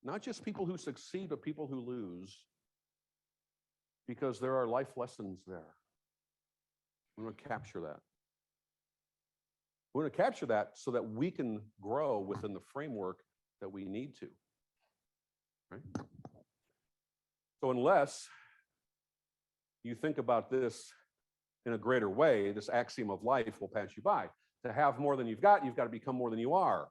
not just people who succeed, but people who lose, because there are life lessons there. We want to capture that. We want to capture that so that we can grow within the framework that we need to. Right? So unless you think about this in a greater way, this axiom of life will pass you by. To have more than you've got to become more than you are.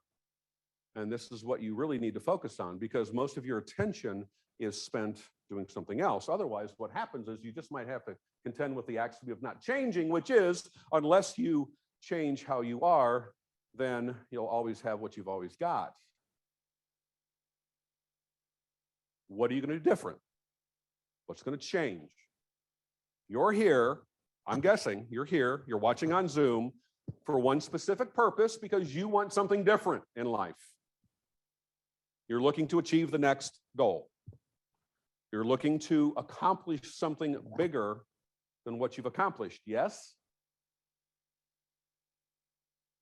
And this is what you really need to focus on, because most of your attention is spent doing something else. Otherwise, what happens is you just might have to contend with the axiom of not changing, which is unless you change how you are, then you'll always have what you've always got. What are you going to do different? What's going to change? You're here, I'm guessing, you're here, you're watching on Zoom for one specific purpose because you want something different in life. You're looking to achieve the next goal. You're looking to accomplish something bigger than what you've accomplished, yes?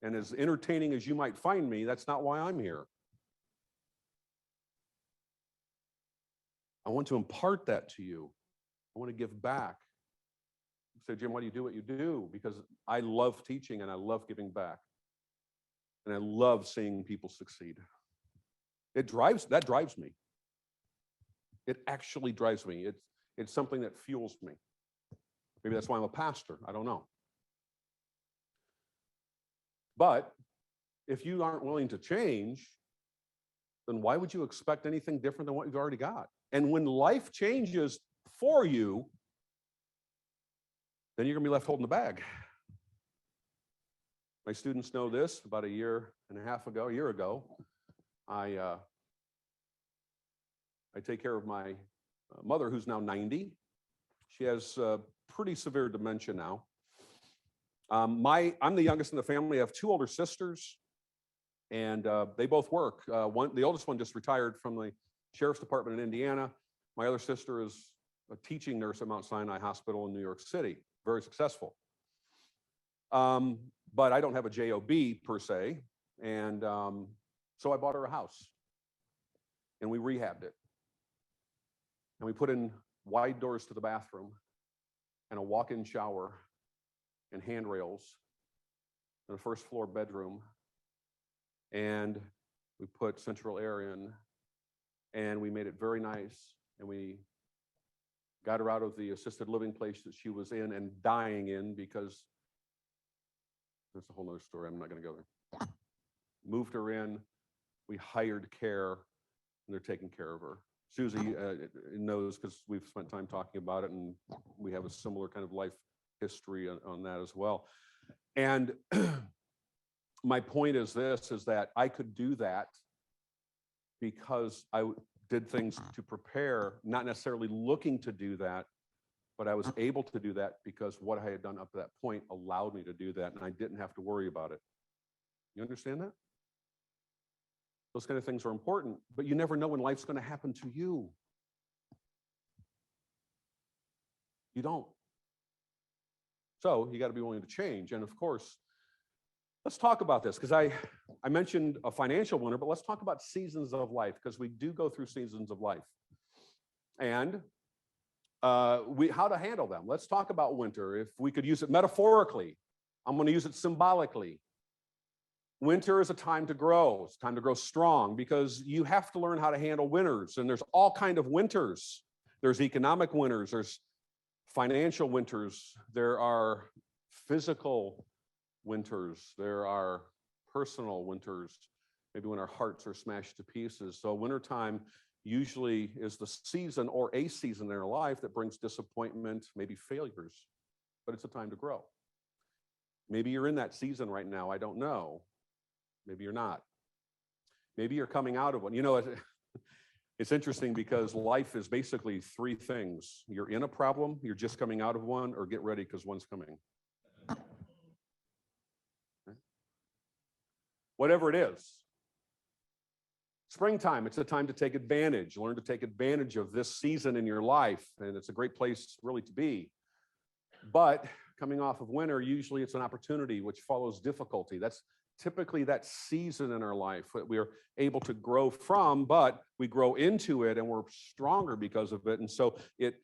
And as entertaining as you might find me, that's not why I'm here. I want to impart that to you. I want to give back. You say, Jim, why do you do what you do? Because I love teaching and I love giving back. And I love seeing people succeed. That drives me. It actually drives me. It's something that fuels me. Maybe that's why I'm a pastor. I don't know. But if you aren't willing to change, then why would you expect anything different than what you've already got? And when life changes for you, then you're going to be left holding the bag. My students know this. About a year ago, I take care of my mother, who's now 90. She has pretty severe dementia now. I'm the youngest in the family. I have two older sisters, and they both work. The oldest one just retired from the sheriff's department in Indiana. My other sister is a teaching nurse at Mount Sinai Hospital in New York City, very successful. But I don't have a job per se, and so I bought her a house, and we rehabbed it, and we put in wide doors to the bathroom, and a walk-in shower, and handrails, and a first floor bedroom, and we put central air in, and we made it very nice, and we got her out of the assisted living place that she was in and dying in, because that's a whole nother story. I'm not going to go there. Moved her in. We hired care. and they're taking care of her. Susie knows because we've spent time talking about it, and we have a similar kind of life history on that as well. And my point is this, is that I could do that because I did things to prepare, not necessarily looking to do that, but I was able to do that because what I had done up to that point allowed me to do that, and I didn't have to worry about it. You understand that? Those kind of things are important, but you never know when life's going to happen to you. You don't. So you got to be willing to change. And of course, let's talk about this, because I mentioned a financial winter, but let's talk about seasons of life, because we do go through seasons of life. And how to handle them. Let's talk about winter. If we could use it metaphorically, I'm going to use it symbolically. Winter is a time to grow. It's time to grow strong, because you have to learn how to handle winters. And there's all kinds of winters. There's economic winters. There's financial winters. There are physical winters. There are personal winters, maybe when our hearts are smashed to pieces. So wintertime usually is the season or a season in our life that brings disappointment, maybe failures, but it's a time to grow. Maybe you're in that season right now. I don't know. Maybe you're not. Maybe you're coming out of one. You know, it's interesting because life is basically three things. You're in a problem, you're just coming out of one, or get ready because one's coming. Okay. Whatever it is. Springtime, it's a time to take advantage, learn to take advantage of this season in your life, and it's a great place really to be. But coming off of winter, usually it's an opportunity which follows difficulty. That's typically that season in our life that we are able to grow from, but we grow into it and we're stronger because of it. And so it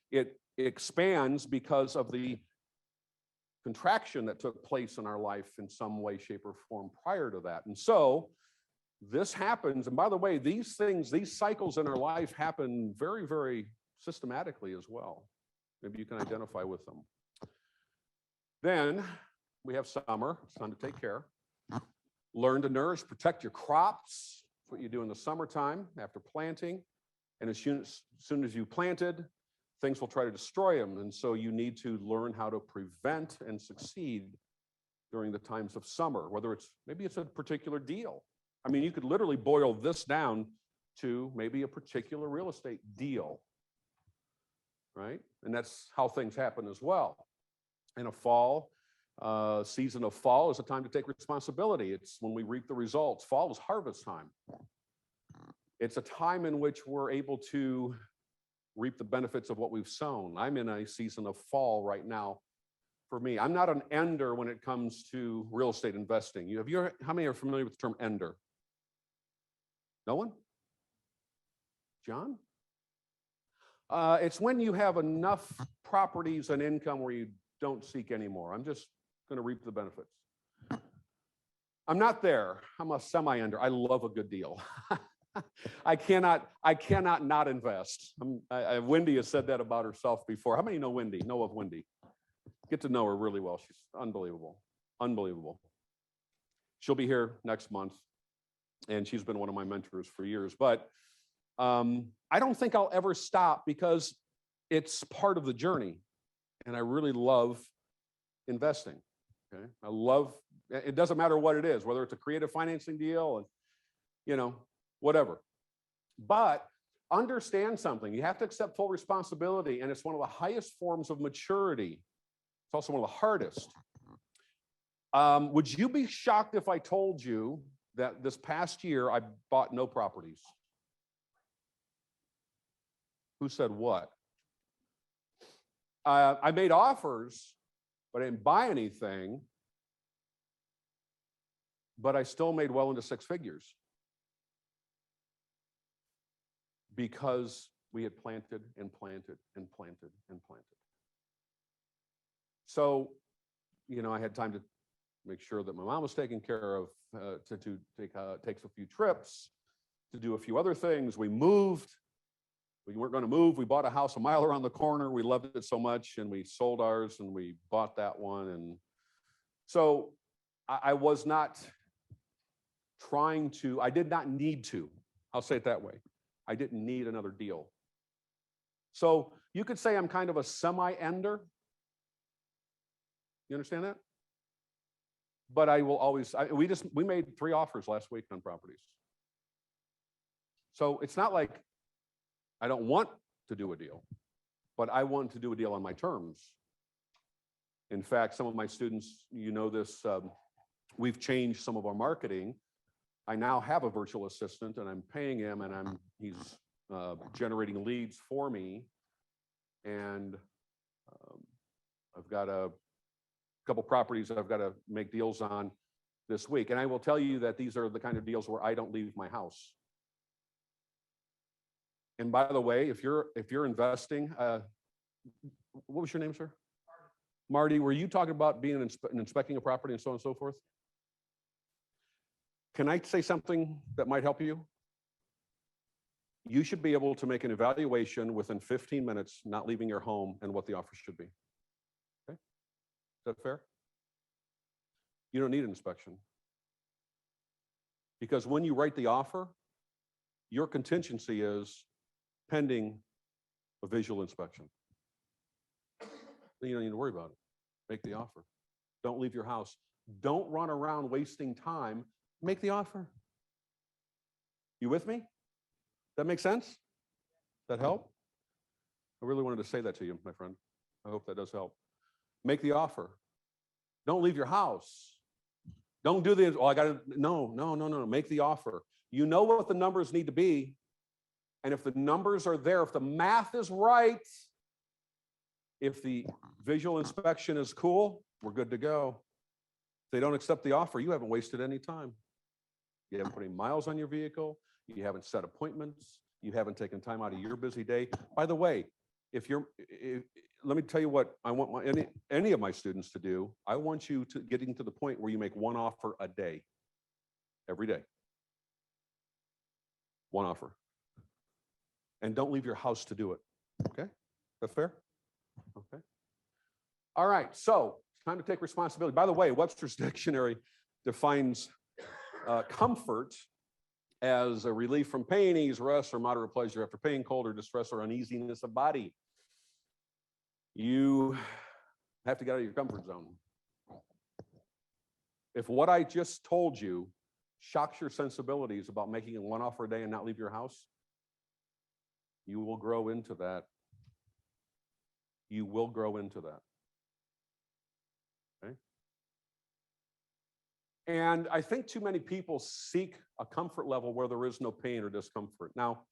expands because of the contraction that took place in our life in some way, shape, or form prior to that. And so this happens. And by the way, these things, these cycles in our life happen very, very systematically as well. Maybe you can identify with them. Then we have summer. It's time to take care. Learn to nourish, protect your crops. That's what you do in the summertime after planting. And as soon as you planted, things will try to destroy them. And so you need to learn how to prevent and succeed during the times of summer, whether maybe it's a particular deal. I mean, you could literally boil this down to maybe a particular real estate deal, right? And that's how things happen as well. In a fall, season of fall is a time to take responsibility. It's when we reap the results. Fall is harvest time. It's a time in which we're able to reap the benefits of what we've sown. I'm in a season of fall right now. For me, I'm not an ender when it comes to real estate investing. How many are familiar with the term ender? No one? John? It's when you have enough properties and income where you don't seek anymore. I'm just going to reap the benefits. I'm not there. I'm a semi-ender. I love a good deal. I cannot not invest. Wendy has said that about herself before. How many know Wendy? Know of Wendy? Get to know her really well. She's unbelievable. Unbelievable. She'll be here next month, and she's been one of my mentors for years. But I don't think I'll ever stop because it's part of the journey, and I really love investing. Okay, I love. It doesn't matter what it is, whether it's a creative financing deal, whatever. But understand something. You have to accept full responsibility, and it's one of the highest forms of maturity. It's also one of the hardest. Would you be shocked if I told you that this past year I bought no properties? Who said what? I made offers, but I didn't buy anything. But I still made well into six figures because we had planted and planted and planted and planted. So, I had time to make sure that my mom was taken care of, to take a few trips, to do a few other things. We moved. We weren't going to move. We bought a house a mile around the corner. We loved it so much, and we sold ours, and we bought that one. And so I was not I did not need to. I'll say it that way. I didn't need another deal. So you could say I'm kind of a semi-ender. You understand that? But I will always, we made 3 offers last week on properties. So it's not like I don't want to do a deal, but I want to do a deal on my terms. In fact, some of my students, you know this, we've changed some of our marketing. I now have a virtual assistant and I'm paying him and he's generating leads for me. And I've got a couple properties that I've got to make deals on this week. And I will tell you that these are the kind of deals where I don't leave my house. And by the way, if you're investing, what was your name, sir? Marty, were you talking about being inspecting a property and so on and so forth? Can I say something that might help you? You should be able to make an evaluation within 15 minutes, not leaving your home, and what the offer should be. Okay? Is that fair? You don't need an inspection. Because when you write the offer, your contingency is pending a visual inspection. Then you don't need to worry about it. Make the offer. Don't leave your house. Don't run around wasting time. Make the offer. You with me? That make sense? That help? I really wanted to say that to you, my friend. I hope that does help. Make the offer. Don't leave your house. Don't do the, no. Make the offer. You know what the numbers need to be. And if the numbers are there, if the math is right, if the visual inspection is cool, we're good to go. If they don't accept the offer, you haven't wasted any time. You haven't put any miles on your vehicle. You haven't set appointments. You haven't taken time out of your busy day. By the way, let me tell you what I want any of my students to do. I want you to getting to the point where you make 1 offer a day, every day. 1 offer. And don't leave your house to do it. Okay? That's fair? Okay. All right. So it's time to take responsibility. By the way, Webster's Dictionary defines comfort as a relief from pain, ease, rest, or moderate pleasure after pain, cold, or distress, or uneasiness of body. You have to get out of your comfort zone. If what I just told you shocks your sensibilities about making 1 offer a day and not leave your house, you will grow into that. You will grow into that. Okay? And I think too many people seek a comfort level where there is no pain or discomfort. Now,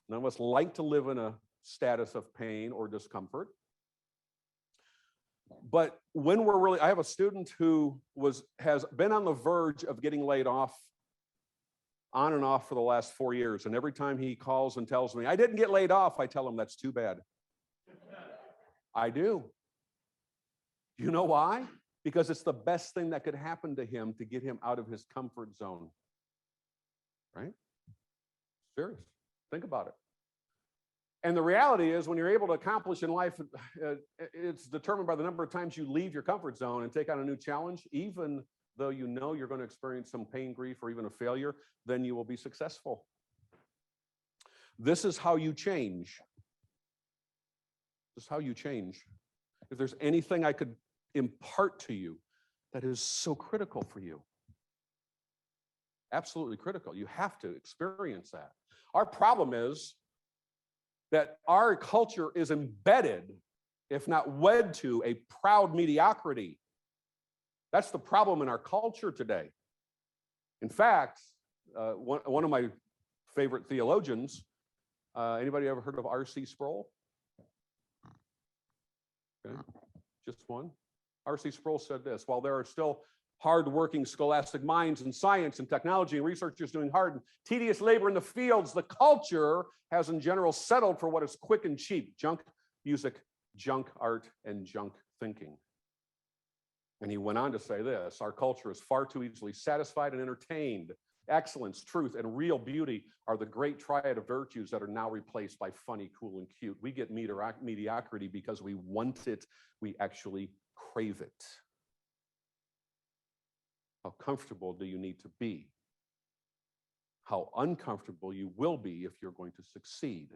none of us like to live in a status of pain or discomfort. But when we're really, I have a student who has been on the verge of getting laid off on and off for the last 4 years. And every time he calls and tells me, I didn't get laid off, I tell him that's too bad. I do. You know why? Because it's the best thing that could happen to him to get him out of his comfort zone. Right? Serious. Think about it. And the reality is when you're able to accomplish in life, it's determined by the number of times you leave your comfort zone and take on a new challenge, even though you know you're going to experience some pain, grief, or even a failure, then you will be successful. This is how you change. This is how you change. If there's anything I could impart to you that is so critical for you, absolutely critical, you have to experience that. Our problem is that our culture is embedded, if not wed to, a proud mediocrity. That's the problem in our culture today. In fact, one of my favorite theologians, anybody ever heard of R.C. Sproul? Okay, just one. R.C. Sproul said this, while there are still hardworking scholastic minds in science and technology and researchers doing hard and tedious labor in the fields, the culture has in general settled for what is quick and cheap: junk music, junk art, and junk thinking. And he went on to say this: our culture is far too easily satisfied and entertained. Excellence, truth, and real beauty are the great triad of virtues that are now replaced by funny, cool, and cute. We get mediocrity because we want it. We actually crave it. How comfortable do you need to be? how uncomfortable you will be if you're going to succeed.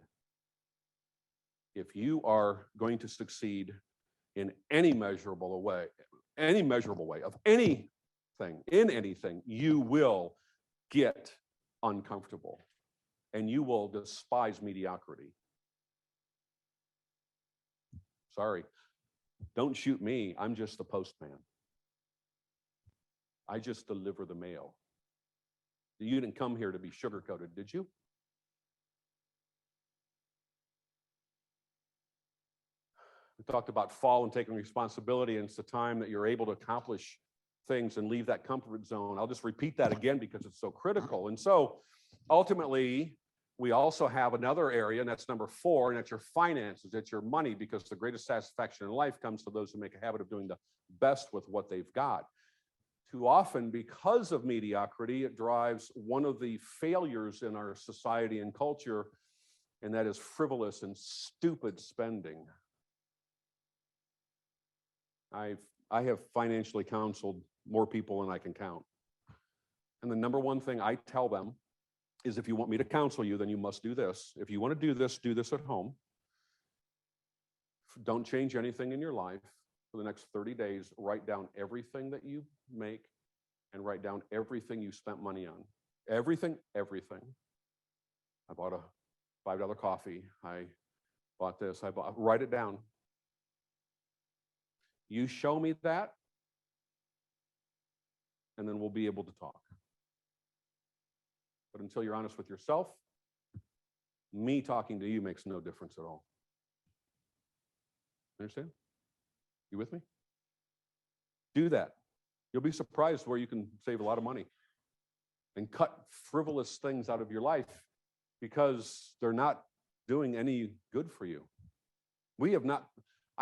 If you are going to succeed in any measurable way of anything, in anything, you will get uncomfortable and you will despise mediocrity. Sorry, don't shoot me. I'm just the postman. I just deliver the mail. You didn't come here to be sugar-coated, did you? We talked about fall and taking responsibility, and it's the time that you're able to accomplish things and leave that comfort zone. I'll just repeat that again because it's so critical. And so ultimately, we also have another area, and that's number 4, and that's your finances, it's your money, because the greatest satisfaction in life comes to those who make a habit of doing the best with what they've got. Too often, because of mediocrity, it drives one of the failures in our society and culture, and that is frivolous and stupid spending. I have financially counseled more people than I can count. And the number one thing I tell them is, if you want me to counsel you, then you must do this. If you want to do this at home. Don't change anything in your life for the next 30 days. Write down everything that you make and write down everything you spent money on. Everything. I bought a $5 coffee. I bought this. Write it down. You show me that, and then we'll be able to talk. But until you're honest with yourself, me talking to you makes no difference at all. Understand? You with me? Do that. You'll be surprised where you can save a lot of money and cut frivolous things out of your life because they're not doing any good for you. I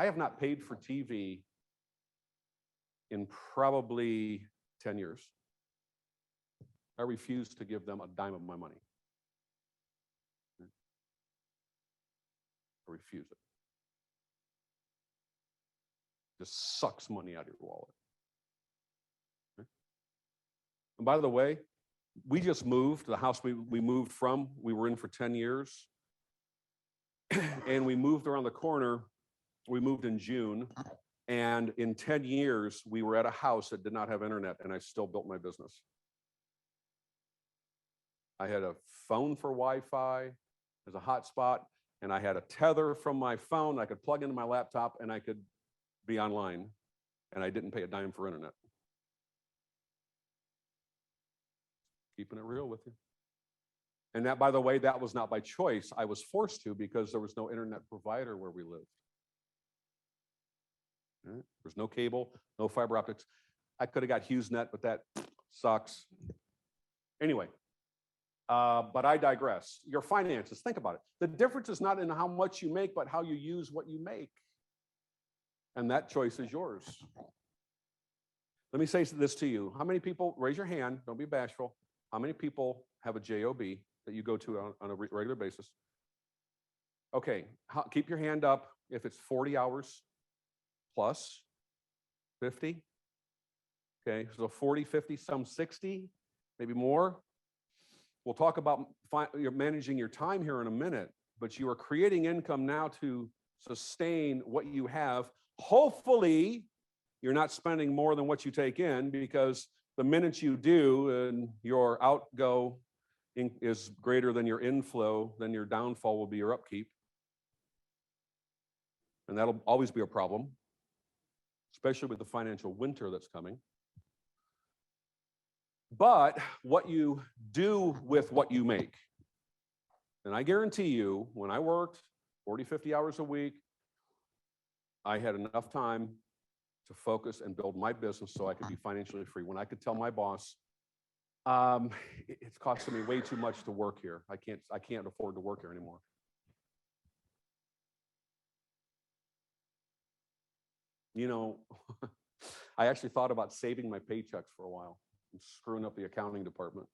have not paid for TV in probably 10 years. I refuse to give them a dime of my money. I refuse it. Just sucks money out of your wallet. And by the way, we just moved. The house we moved from, we were in for 10 years. And we moved around the corner. We moved in June. And in 10 years, we were at a house that did not have internet, and I still built my business. I had a phone for Wi-Fi as a hotspot, and I had a tether from my phone I could plug into my laptop, and I could be online, and I didn't pay a dime for internet. Keeping it real with you. And that, by the way, that was not by choice. I was forced to, because there was no internet provider where we lived. There's no cable, no fiber optics. I could have got HughesNet, but that sucks. Anyway, but I digress. Your finances, think about it. The difference is not in how much you make, but how you use what you make. And that choice is yours. Let me say this to you. How many people, raise your hand, don't be bashful. How many people have a job that you go to on a regular basis? Okay, keep your hand up if it's 40 hours plus, 50. Okay, so 40, 50, some 60, maybe more. We'll talk about you're managing your time here in a minute, but you are creating income now to sustain what you have. Hopefully, you're not spending more than what you take in, because the minute you do and your outgo is greater than your inflow, then your downfall will be your upkeep. And that'll always be a problem, especially with the financial winter that's coming. But what you do with what you make, and I guarantee you, when I worked 40, 50 hours a week, I had enough time to focus and build my business so I could be financially free. When I could tell my boss, it's costing me way too much to work here. I can't afford to work here anymore. You know, I actually thought about saving my paychecks for a while and screwing up the accounting department.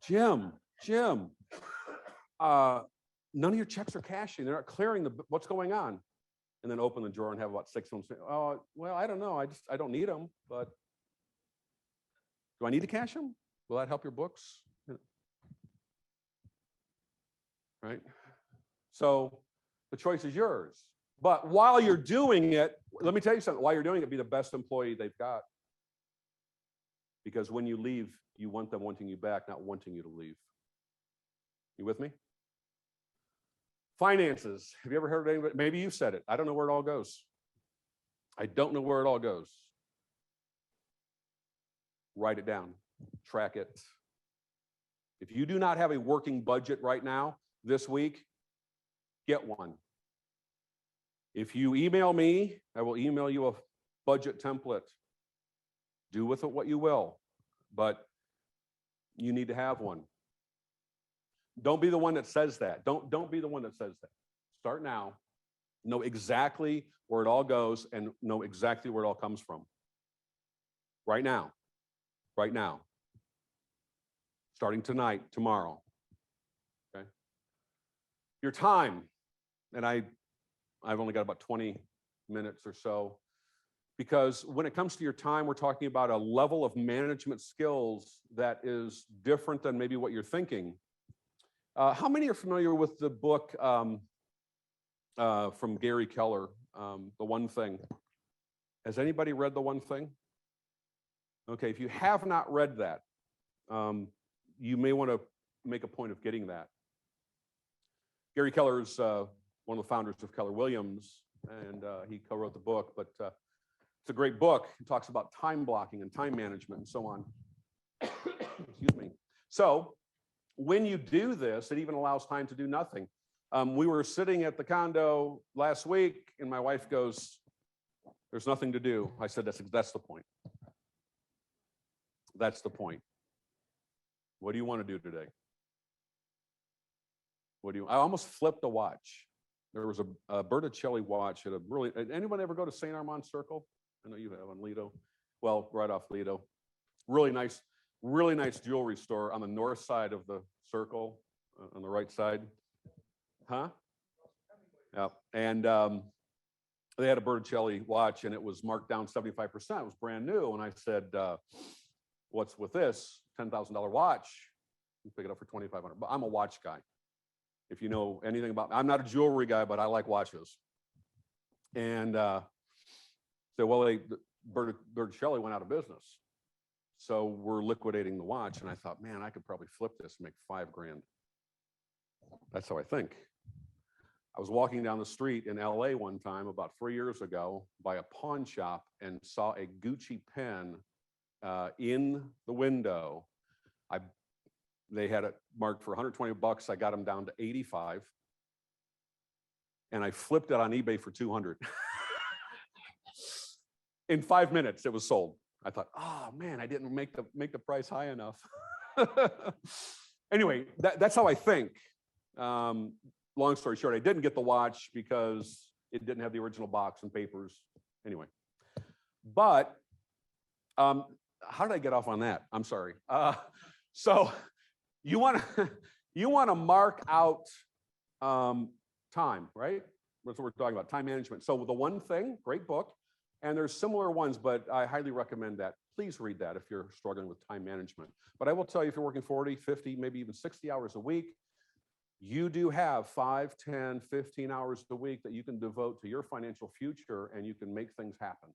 Jim, none of your checks are cashing. They're not clearing what's going on. And then open the drawer and have about 6 of them say, oh, well, I don't know. I don't need them, but do I need to cash them? Will that help your books? right? So the choice is yours. But while you're doing it, let me tell you something. While you're doing it, be the best employee they've got. Because when you leave, you want them wanting you back, not wanting you to leave. You with me? Finances. Have you ever heard of anybody? Maybe you said it. I don't know where it all goes. I don't know where it all goes. Write it down. Track it. If you do not have a working budget right now, this week, get one. If you email me, I will email you a budget template. Do with it what you will, but you need to have one. Don't be the one that says that. Don't be the one that says that. Start now. Know exactly where it all goes and know exactly where it all comes from. Right now. Right now. Starting tonight, tomorrow. Okay? Your time, and I've only got about 20 minutes or so, because when it comes to your time, we're talking about a level of management skills that is different than maybe what you're thinking. How many are familiar with the book from Gary Keller, The One Thing? Has anybody read The One Thing? Okay, if you have not read that, you may want to make a point of getting that. Gary Keller is one of the founders of Keller Williams, and he co-wrote the book, but it's a great book. It talks about time blocking and time management and so on. Excuse me. So when you do this, it even allows time to do nothing. We were sitting at the condo last week, and my wife goes, "There's nothing to do." I said, that's the point. That's the point. What do you want to do today? I almost flipped a watch. There was a Berticelli watch at a really, anyone ever go to St. Armand Circle? I know you have on Lido. Well, right off Lido. Really nice jewelry store on the north side of the circle, on the right side. Huh? Yeah. And they had a Berticelli watch, and it was marked down 75%. It was brand new. And I said, what's with this $10,000 watch? You pick it up for $2,500. But I'm a watch guy. If you know anything about me, I'm not a jewelry guy, but I like watches. And so, well, Berticelli went out of business. So we're liquidating the watch. And I thought, man, I could probably flip this and make $5,000. That's how I think. I was walking down the street in LA one time about 3 years ago by a pawn shop and saw a Gucci pen in the window. They had it marked for $120. I got them down to 85. And I flipped it on eBay for 200. In 5 minutes, it was sold. I thought, oh man, I didn't make the price high enough. Anyway, that's how I think. Long story short, I didn't get the watch because it didn't have the original box and papers. Anyway, but how did I get off on that? I'm sorry. So you want to mark out time, right? That's what we're talking about, time management. So The One Thing, great book. And there's similar ones, but I highly recommend that. Please read that if you're struggling with time management. But I will tell you, if you're working 40, 50, maybe even 60 hours a week, you do have 5, 10, 15 hours a week that you can devote to your financial future, and you can make things happen.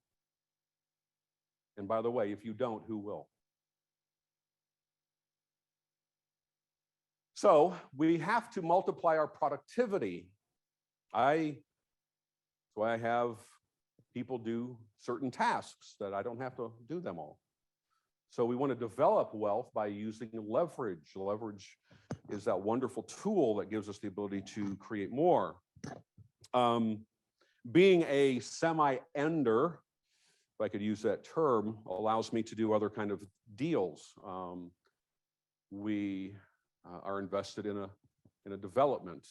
And by the way, if you don't, who will? So we have to multiply our productivity. That's why I have people do certain tasks that I don't have to do them all. So we want to develop wealth by using leverage. Leverage is that wonderful tool that gives us the ability to create more. Being a semi-ender, if I could use that term, allows me to do other kind of deals. We are invested in a development.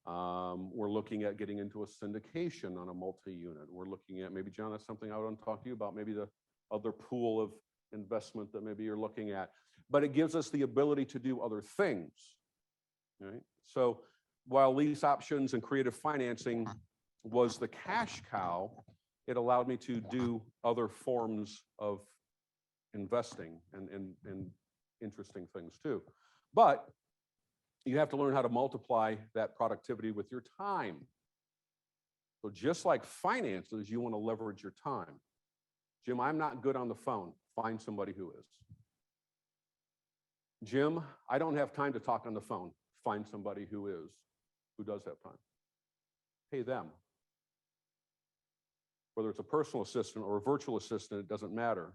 We're looking at getting into a syndication on a multi-unit. We're looking at, maybe John, that's something I want to talk to you about, maybe the other pool of investment that maybe you're looking at. But it gives us the ability to do other things, right? So while lease options and creative financing was the cash cow, it allowed me to do other forms of investing and interesting things too. But you have to learn how to multiply that productivity with your time. So just like finances, you want to leverage your time. Jim, I'm not good on the phone. Find somebody who is. Jim, I don't have time to talk on the phone. Find somebody who does have time. Pay them. Whether it's a personal assistant or a virtual assistant, it doesn't matter.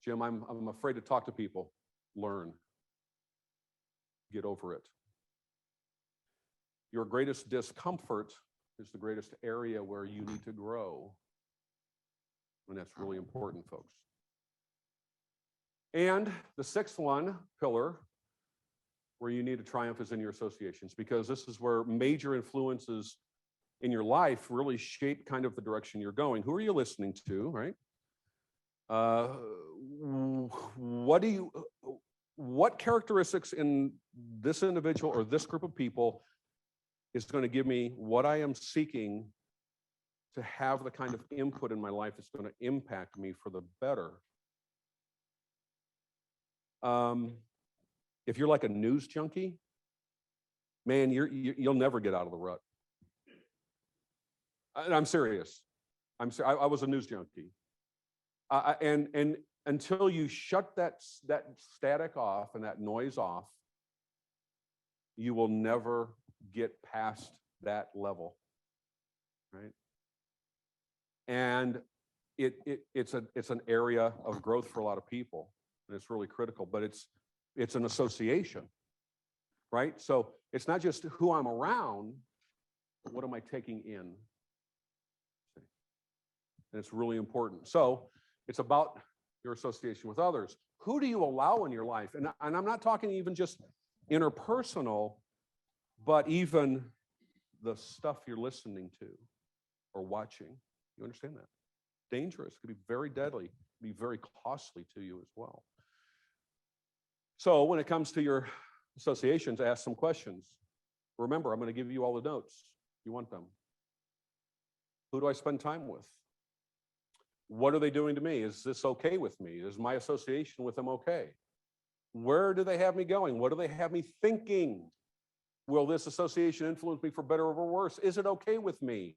Jim, I'm afraid to talk to people. Learn. Get over it. Your greatest discomfort is the greatest area where you need to grow. And that's really important, folks. And the sixth pillar where you need to triumph is in your associations, because this is where major influences in your life really shape kind of the direction you're going. Who are you listening to, right? What characteristics in this individual or this group of people is going to give me what I am seeking to have the kind of input in my life that's going to impact me for the better? If you're like a news junkie, man, you'll never get out of the rut. And I'm serious. I was a news junkie. And until you shut that static off and that noise off, you will never get past that level, right? And it's an area of growth for a lot of people, and it's really critical. But it's an association, right? So it's not just who I'm around, but what am I taking in? And it's really important. So it's about your association with others. Who do you allow in your life? And I'm not talking even just interpersonal, but even the stuff you're listening to or watching. You understand that? Dangerous. Could be very deadly, be very costly to you as well. So when it comes to your associations, ask some questions. Remember, I'm going to give you all the notes. You want them. Who do I spend time with? What are they doing to me? Is this okay with me? Is my association with them okay? Where do they have me going? What do they have me thinking? Will this association influence me for better or for worse? Is it okay with me?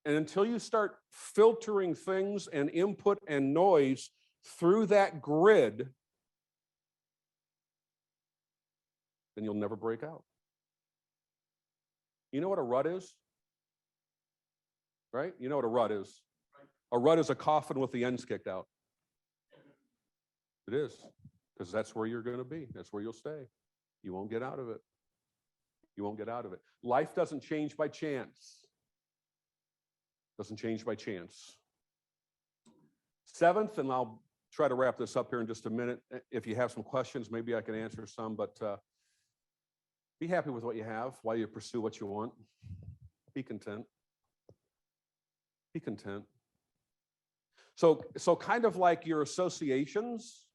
And until you start filtering things and input and noise through that grid, then you'll never break out. You know what a rut is? Right? You know what a rut is. A rut is a coffin with the ends kicked out. It is, because that's where you're going to be. That's where you'll stay. You won't get out of it. You won't get out of it. Life doesn't change by chance. Doesn't change by chance. Seventh, and I'll try to wrap this up here in just a minute. If you have some questions, maybe I can answer some, but be happy with what you have while you pursue what you want. Be content. Be content. So kind of like your associations,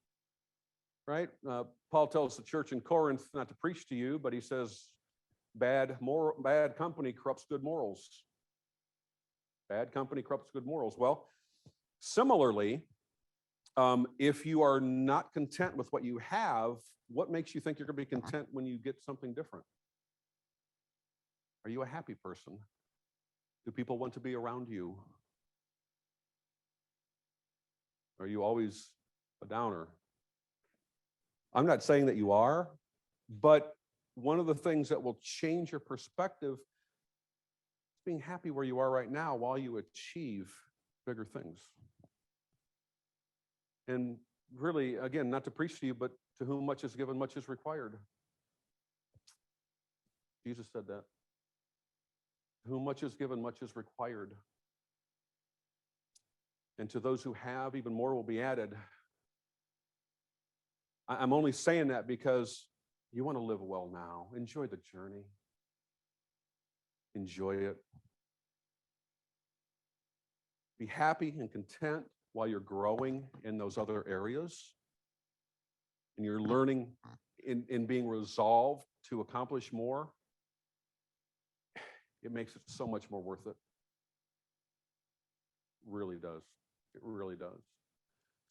right? Paul tells the church in Corinth not to preach to you, but he says, bad company corrupts good morals. Bad company corrupts good morals. Well, similarly, if you are not content with what you have, what makes you think you're going to be content when you get something different? Are you a happy person? Do people want to be around you? Are you always a downer? I'm not saying that you are, but one of the things that will change your perspective is being happy where you are right now while you achieve bigger things. And really, again, not to preach to you, but to whom much is given, much is required. Jesus said that. To whom much is given, much is required. And to those who have, even more will be added. I'm only saying that because you want to live well now. Enjoy the journey. Enjoy it. Be happy and content while you're growing in those other areas. And you're learning in being resolved to accomplish more. It makes it so much more worth it. Really does. It really does.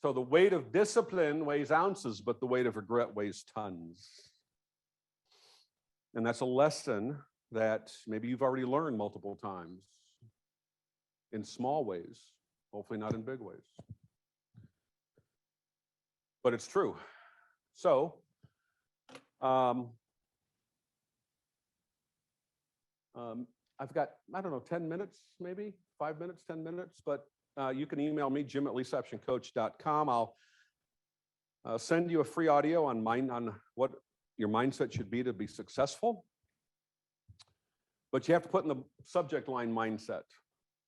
So the weight of discipline weighs ounces, but the weight of regret weighs tons. And that's a lesson that maybe you've already learned multiple times in small ways, hopefully not in big ways. But it's true. So, I've got, I don't know, 10 minutes, maybe 5 minutes, 10 minutes, but you can email me, jim@leaseoptioncoach.com. I'll send you a free audio on what your mindset should be to be successful. But you have to put in the subject line mindset,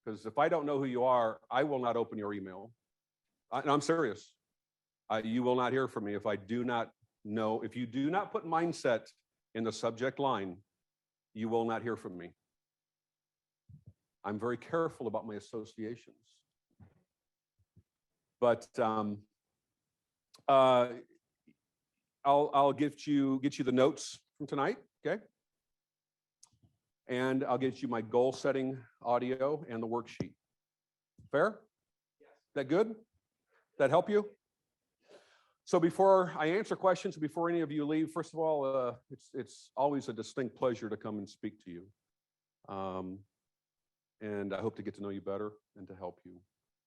because if I don't know who you are, I will not open your email. And I'm serious. You will not hear from me if I do not know. If you do not put mindset in the subject line, you will not hear from me. I'm very careful about my associations. But I'll get you the notes from tonight, okay? And I'll get you my goal setting audio and the worksheet. Fair? Yes. That good? That help you? So before I answer questions, before any of you leave, first of all, it's always a distinct pleasure to come and speak to you. And I hope to get to know you better and to help you.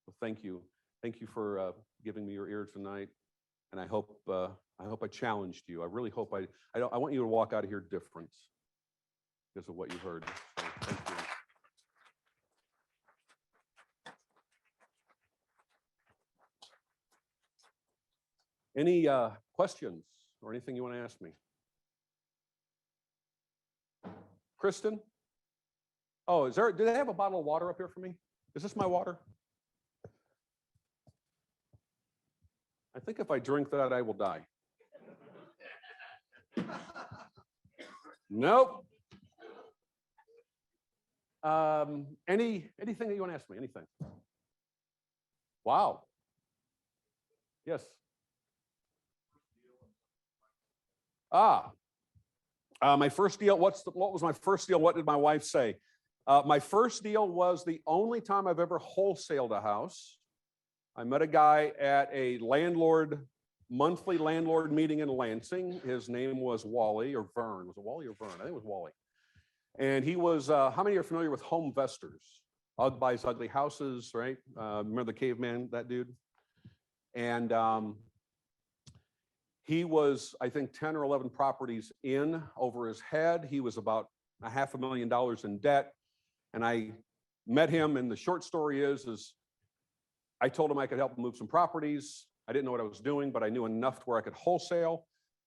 So thank you. Thank you for giving me your ear tonight. And I hope I challenged you. I really hope I want you to walk out of here different because of what you heard. So thank you. Any questions or anything you want to ask me? Kristen? Oh, do they have a bottle of water up here for me? Is this my water? I think if I drink that, I will die. Nope. Anything that you want to ask me? Anything? Wow. Yes. My first deal. What was my first deal? What did my wife say? My first deal was the only time I've ever wholesaled a house. I met a guy at a monthly landlord meeting in Lansing. His name was Wally or Vern. Was it Wally or Vern? I think it was Wally. And he was, how many are familiar with Home Investors? Ugg buys ugly houses, right? Remember the caveman, that dude? And he was, I think, 10 or 11 properties in over his head. He was about $500,000 in debt. And I met him, and the short story is I told him I could help him move some properties. I didn't know what I was doing, but I knew enough to where I could wholesale.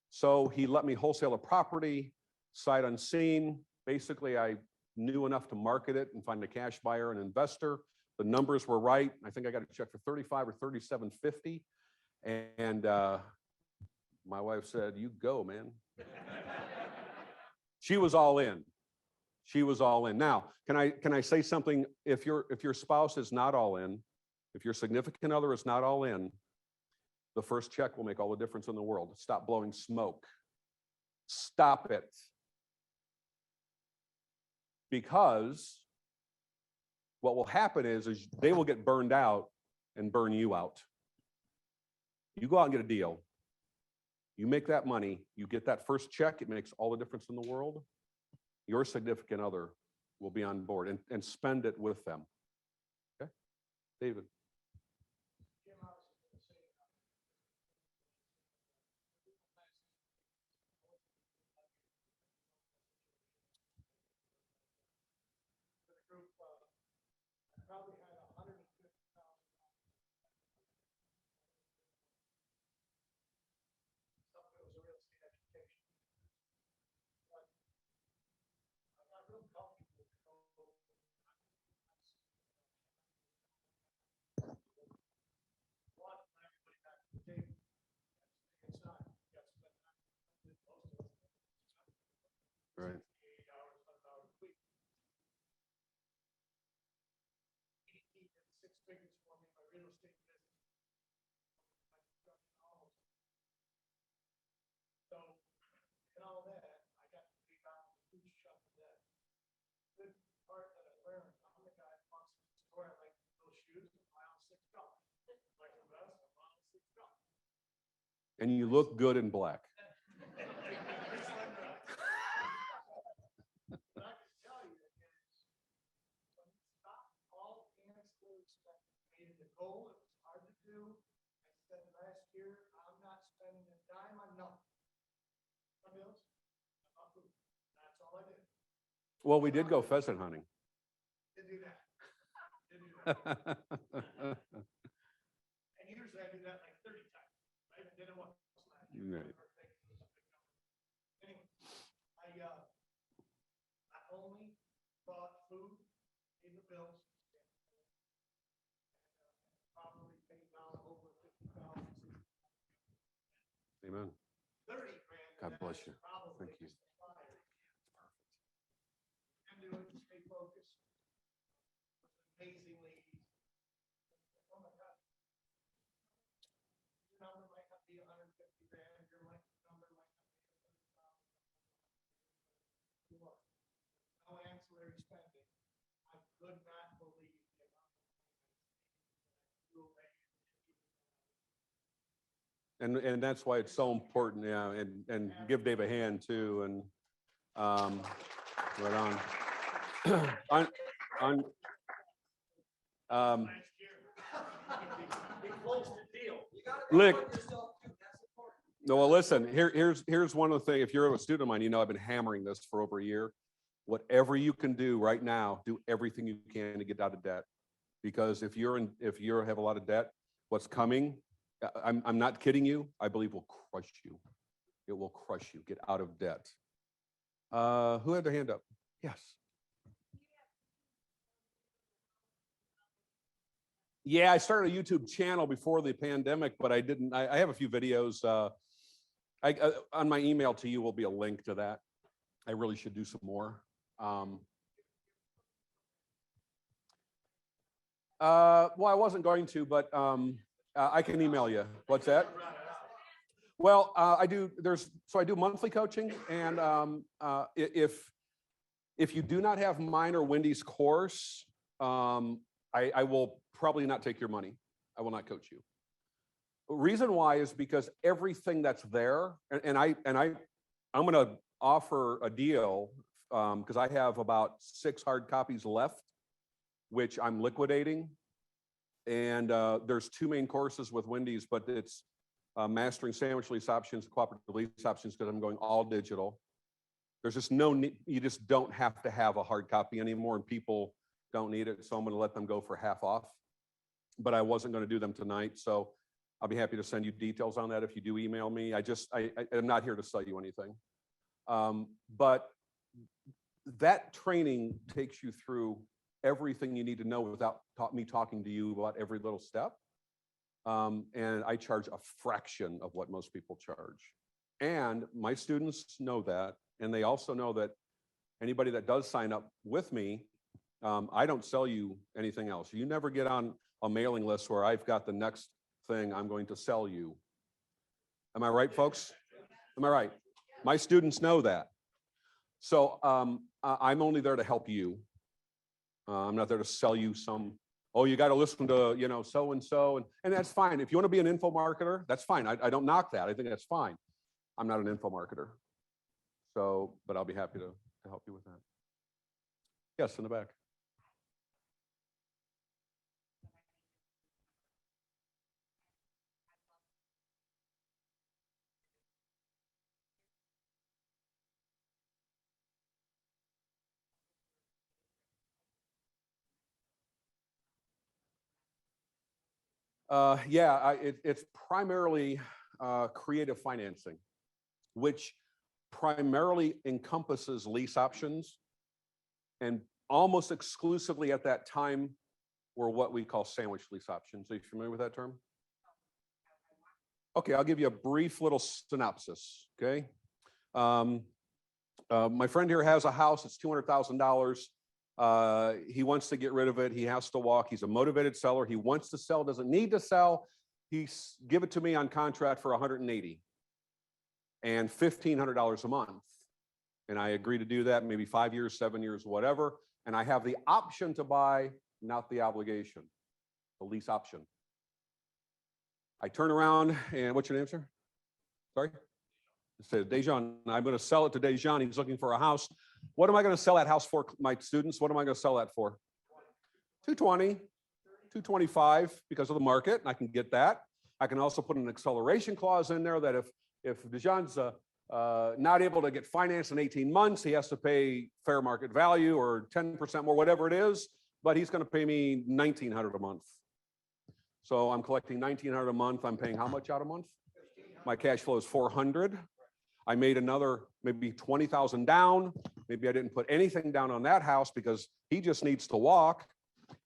So he let me wholesale a property, sight unseen. Basically, I knew enough to market it and find a cash buyer and investor. The numbers were right. I think I got a check for $35 or $37.50. And my wife said, "You go, man." She was all in. She was all in. Now, can I say something? If your spouse is not all in, if your significant other is not all in, the first check will make all the difference in the world. Stop blowing smoke. Stop it. Because what will happen is they will get burned out and burn you out. You go out and get a deal. You make that money. You get that first check. It makes all the difference in the world. Your significant other will be on board and spend it with them. Okay? David. Probably had 150,000. Some of it was a real estate education. But I got real comfortable with code. A lot of time everybody back to the table. It's not. You got to spend time with most of it. Right. 8 hours, 100 hours a week. Six figures for me in my real estate business. So, in all that, I got to be down the food shop for that. Good part that I learned, I'm the guy that walks in the store, I like those shoes, $1.06. Like the best, $1.06. And you look good in black. But I can tell you that when you stop all ancillary spending, made it a goal, it was hard to do. I said last year, I'm not spending a dime on nothing. Somebody else? I'm not food. That's all I did. Well, we did go pheasant hunting. Didn't do that. Didn't do that. And usually I do that like 30 times, right? I did it once last year. Right. Anyway, I only bought food, paid the bills. Probably paid down over 50,000. Amen. 30 grand. God and bless that's you. probably Thank you. just a flyer. And do it, stay focused. Amazingly easy. Oh my God. Your number might not be 150 grand, your number might not be 100,000. No ancillary spending. I could not believe the amount of money threw away. And that's why it's so important, yeah, and give Dave a hand too, and right on. on Last year. He closed the deal. Look, no, well, listen, here's one of the things. If you're a student of mine, you know I've been hammering this for over a year. Whatever you can do right now, do everything you can to get out of debt. Because if you have a lot of debt, what's coming, I'm not kidding you, I believe will crush you. It will crush you. Get out of debt. Who had their hand up? Yes. Yeah, I started a YouTube channel before the pandemic, but I didn't. I have a few videos. On my email to you will be a link to that. I really should do some more. Well, I wasn't going to, but I can email you. What's that? Well, I do monthly coaching, and if you do not have mine or Wendy's course, I will probably not take your money. I will not coach you. The reason why is because everything that's there, and I'm going to offer a deal because I have about 6 hard copies left, which I'm liquidating. And there's 2 main courses with Wendy's, but it's mastering sandwich lease options, cooperative lease options, because I'm going all digital. There's just no need, you just don't have to have a hard copy anymore, and people don't need it. So I'm going to let them go for half off. But I wasn't going to do them tonight, so I'll be happy to send you details on that if you do email me. I'm not here to sell you anything. But that training takes you through everything you need to know without me talking to you about every little step. And I charge a fraction of what most people charge. And my students know that. And they also know that anybody that does sign up with me, I don't sell you anything else. You never get on a mailing list where I've got the next thing I'm going to sell you. Am I right, folks? Am I right? My students know that. So I'm only there to help you. I'm not there to sell you some, oh, you got to listen to, so-and-so. And that's fine. If you want to be an info marketer, that's fine. I don't knock that. I think that's fine. I'm not an info marketer. So, but I'll be happy to help you with that. Yes, in the back. It's primarily creative financing, which primarily encompasses lease options, and almost exclusively at that time were what we call sandwich lease options. Are you familiar with that term? Okay, I'll give you a brief little synopsis, okay? My friend here has a house, it's $200,000. He wants to get rid of it. He has to walk. He's a motivated seller. He wants to sell, doesn't need to sell. Give it to me on contract for $180 and $1,500 a month. And I agree to do that, maybe 5 years, 7 years, whatever. And I have the option to buy, not the obligation, the lease option. I turn around and what's your name, sir? Sorry? It says Dejan, I'm going to sell it to Dejan. He's looking for a house. What am I going to sell that house for, my students? What am I going to sell that for? 220, 225 because of the market, and I can get that. I can also put an acceleration clause in there that if Dejan's not able to get financed in 18 months, he has to pay fair market value or 10% more, whatever it is, but he's going to pay me $1,900 a month. So I'm collecting $1,900 a month. I'm paying how much out a month? My cash flow is $400. I made another maybe $20,000 down. Maybe I didn't put anything down on that house because he just needs to walk,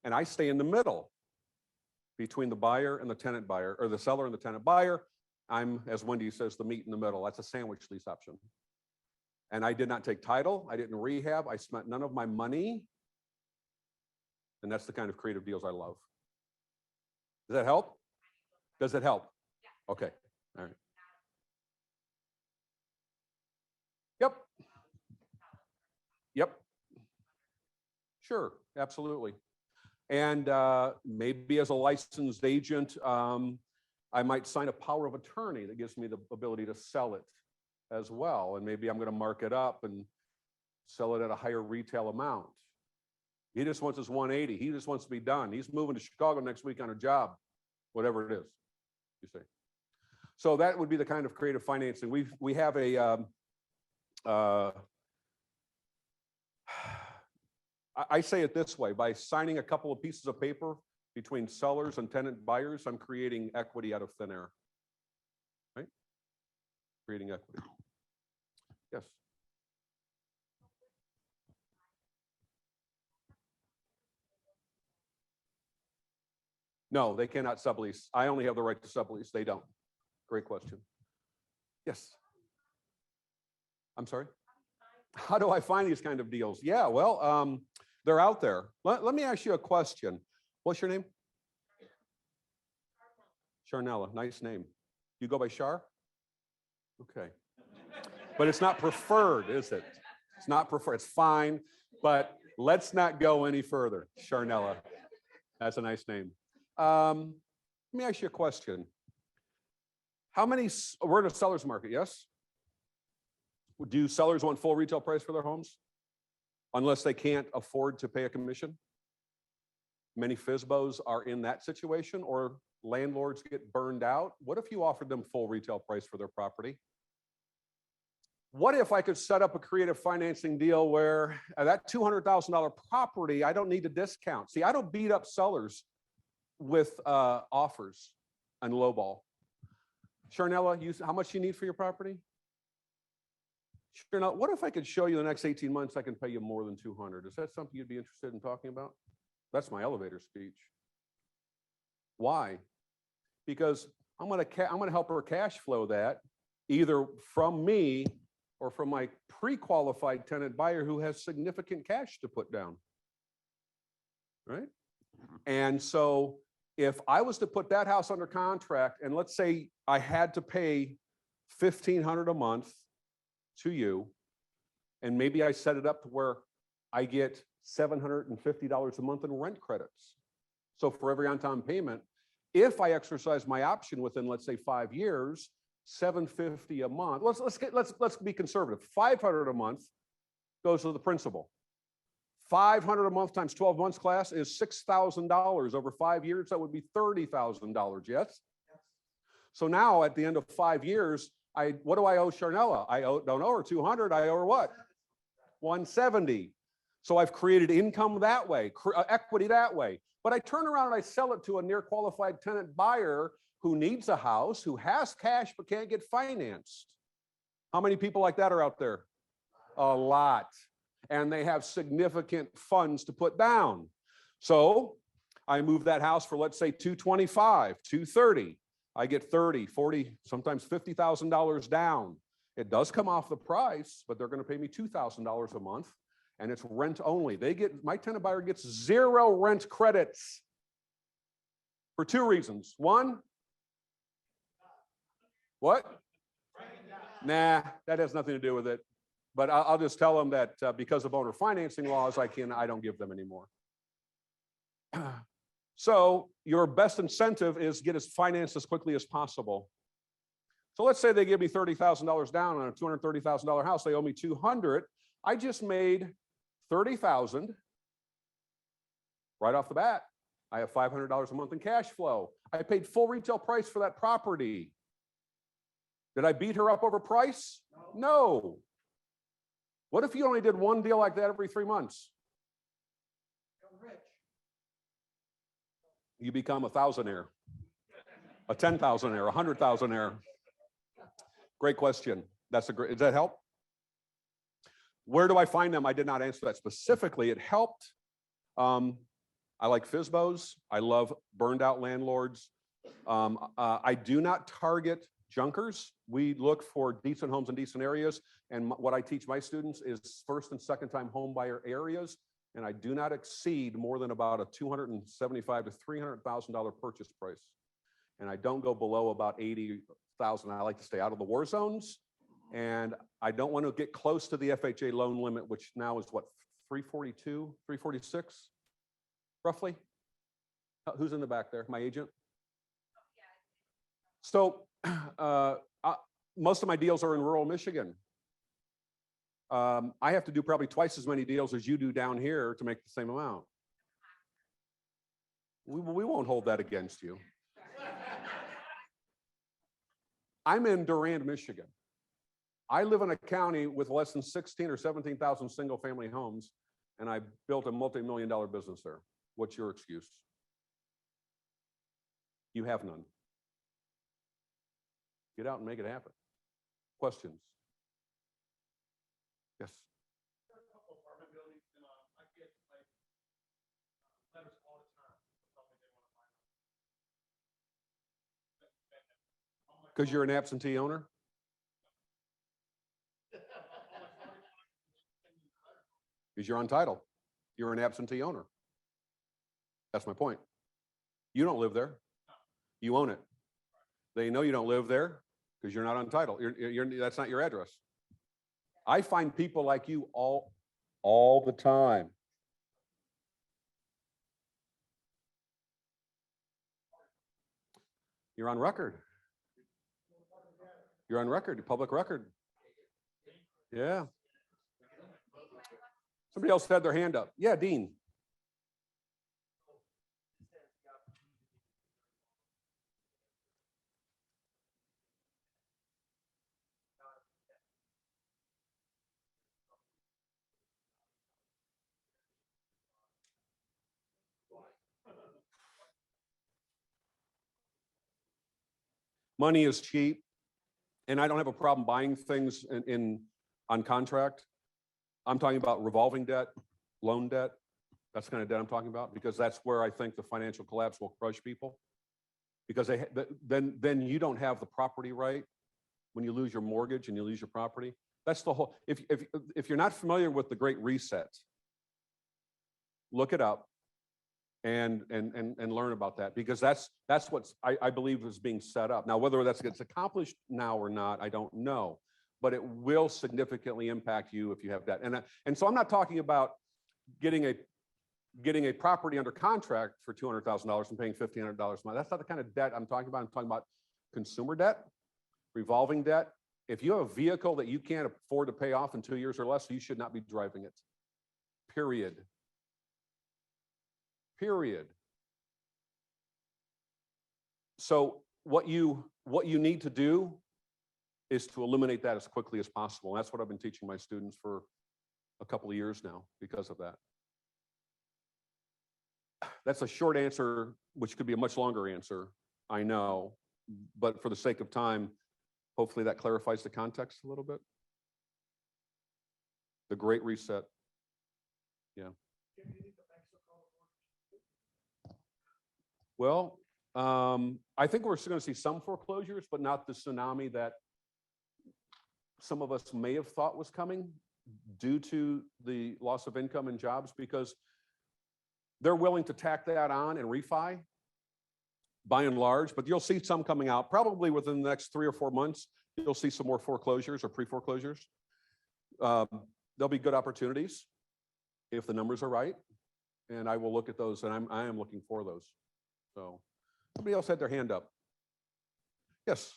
and I stay in the middle between the buyer and the tenant buyer, or the seller and the tenant buyer. I'm, as Wendy says, the meat in the middle. That's a sandwich lease option. And I did not take title. I didn't rehab. I spent none of my money. And that's the kind of creative deals I love. Does that help? Does it help? Okay. All right. Yep. Yep. Sure. Absolutely. And maybe as a licensed agent, I might sign a power of attorney that gives me the ability to sell it as well. And maybe I'm going to mark it up and sell it at a higher retail amount. He just wants his 180. He just wants to be done. He's moving to Chicago next week on a job, whatever it is, you say. So that would be the kind of creative financing. We have a, I say it this way, by signing a couple of pieces of paper between sellers and tenant buyers, I'm creating equity out of thin air, right? Creating equity. Yes. No, they cannot sublease. I only have the right to sublease. They don't. Great question. Yes. I'm sorry? How do I find these kind of deals? Yeah, well, they're out there. Let me ask you a question. What's your name? Charnella, nice name. You go by Char? Okay. But it's not preferred, is it? It's not preferred. It's fine, but let's not go any further. Charnella. That's a nice name. Let me ask you a question. How many, we're in a seller's market, yes? Do sellers want full retail price for their homes? Unless they can't afford to pay a commission? Many FSBOs are in that situation, or landlords get burned out. What if you offered them full retail price for their property? What if I could set up a creative financing deal where that $200,000 property, I don't need to discount. See, I don't beat up sellers with offers and lowball. Charnella, how much you need for your property? Charnella, what if I could show you the next 18 months I can pay you more than 200? Is that something you'd be interested in talking about? That's my elevator speech. Why? Because I'm gonna help her cash flow that either from me or from my pre-qualified tenant buyer who has significant cash to put down, right? And so if I was to put that house under contract, and let's say I had to pay $1,500 a month to you, and maybe I set it up to where I get $750 a month in rent credits. So for every on-time payment, if I exercise my option within, let's say, 5 years, $750 a month. Let's be conservative. $500 a month goes to the principal. $500 a month times 12 months, class, is $6,000 over 5 years. That would be $30,000. Yes. So now at the end of 5 years, what do I owe Charnella? Don't owe her 200. I owe her what? 170. So I've created income that way, equity that way. But I turn around and I sell it to a near qualified tenant buyer who needs a house, who has cash but can't get financed. How many people like that are out there? A lot. And they have significant funds to put down. So I move that house for, let's say, $225, $230. I get 30, 40, sometimes $50,000 down. It does come off the price, but they're going to pay me $2,000 a month, and it's rent only. My tenant buyer gets 0 rent credits for 2 reasons. One, what? Nah, that has nothing to do with it. But I'll just tell them that because of owner financing laws, I don't give them anymore. So your best incentive is get as financed as quickly as possible. So let's say they give me $30,000 down on a $230,000 house. They owe me 200. I just made 30,000 right off the bat. I have $500 a month in cash flow. I paid full retail price for that property. Did I beat her up over price? No. What if you only did one deal like that every 3 months? I'm rich. You become a thousandaire, a 10,000-aire, a 100,000-aire. Great question. That's a great, does that help? Where do I find them? I did not answer that specifically. It helped. I like FSBOs. I love burned out landlords. I do not target junkers. We look for decent homes in decent areas. And what I teach my students is first and second time home buyer areas. And I do not exceed more than about a $275,000 to $300,000 purchase price. And I don't go below about 80,000. I like to stay out of the war zones. And I don't want to get close to the FHA loan limit, which now is what, 342, 346, roughly? Who's in the back there? My agent? So most of my deals are in rural Michigan. I have to do probably twice as many deals as you do down here to make the same amount. We won't hold that against you. I'm in Durand, Michigan. I live in a county with less than 16 or 17,000 single family homes, and I built a multi-million-dollar business there. What's your excuse? You have none. Get out and make it happen. Questions? Yes. There are a couple of apartment buildings, and I get like letters all the time. Something they want to find out. Because you're an absentee owner? Because you're untitled. You're an absentee owner. That's my point. You don't live there. You own it. They know you don't live there because you're not untitled. That's not your address. I find people like you all the time. You're on record. You're on record, public record. Yeah. Somebody else had their hand up. Yeah, Dean. Money is cheap, and I don't have a problem buying things on contract. I'm talking about revolving debt, loan debt. That's the kind of debt I'm talking about, because that's where I think the financial collapse will crush people. Because then you don't have the property right when you lose your mortgage and you lose your property. That's the whole. If you're not familiar with the Great Reset, look it up and learn about that, because that's what I believe is being set up. Now, whether that gets accomplished now or not, I don't know. But it will significantly impact you if you have debt. And so I'm not talking about getting a property under contract for $200,000 and paying $1,500 a month. That's not the kind of debt I'm talking about. I'm talking about consumer debt, revolving debt. If you have a vehicle that you can't afford to pay off in 2 years or less, you should not be driving it. Period. Period. So what you need to do is to eliminate that as quickly as possible. And that's what I've been teaching my students for a couple of years now because of that. That's a short answer, which could be a much longer answer, I know. But for the sake of time, hopefully that clarifies the context a little bit. The Great Reset. Yeah. Well, I think we're going to see some foreclosures, but not the tsunami that some of us may have thought was coming due to the loss of income and jobs, because they're willing to tack that on and refi by and large, but you'll see some coming out probably within the next 3 or 4 months. You'll see some more foreclosures or pre-foreclosures. There'll be good opportunities if the numbers are right, and I will look at those, and I am looking for those. So somebody else had their hand up. Yes.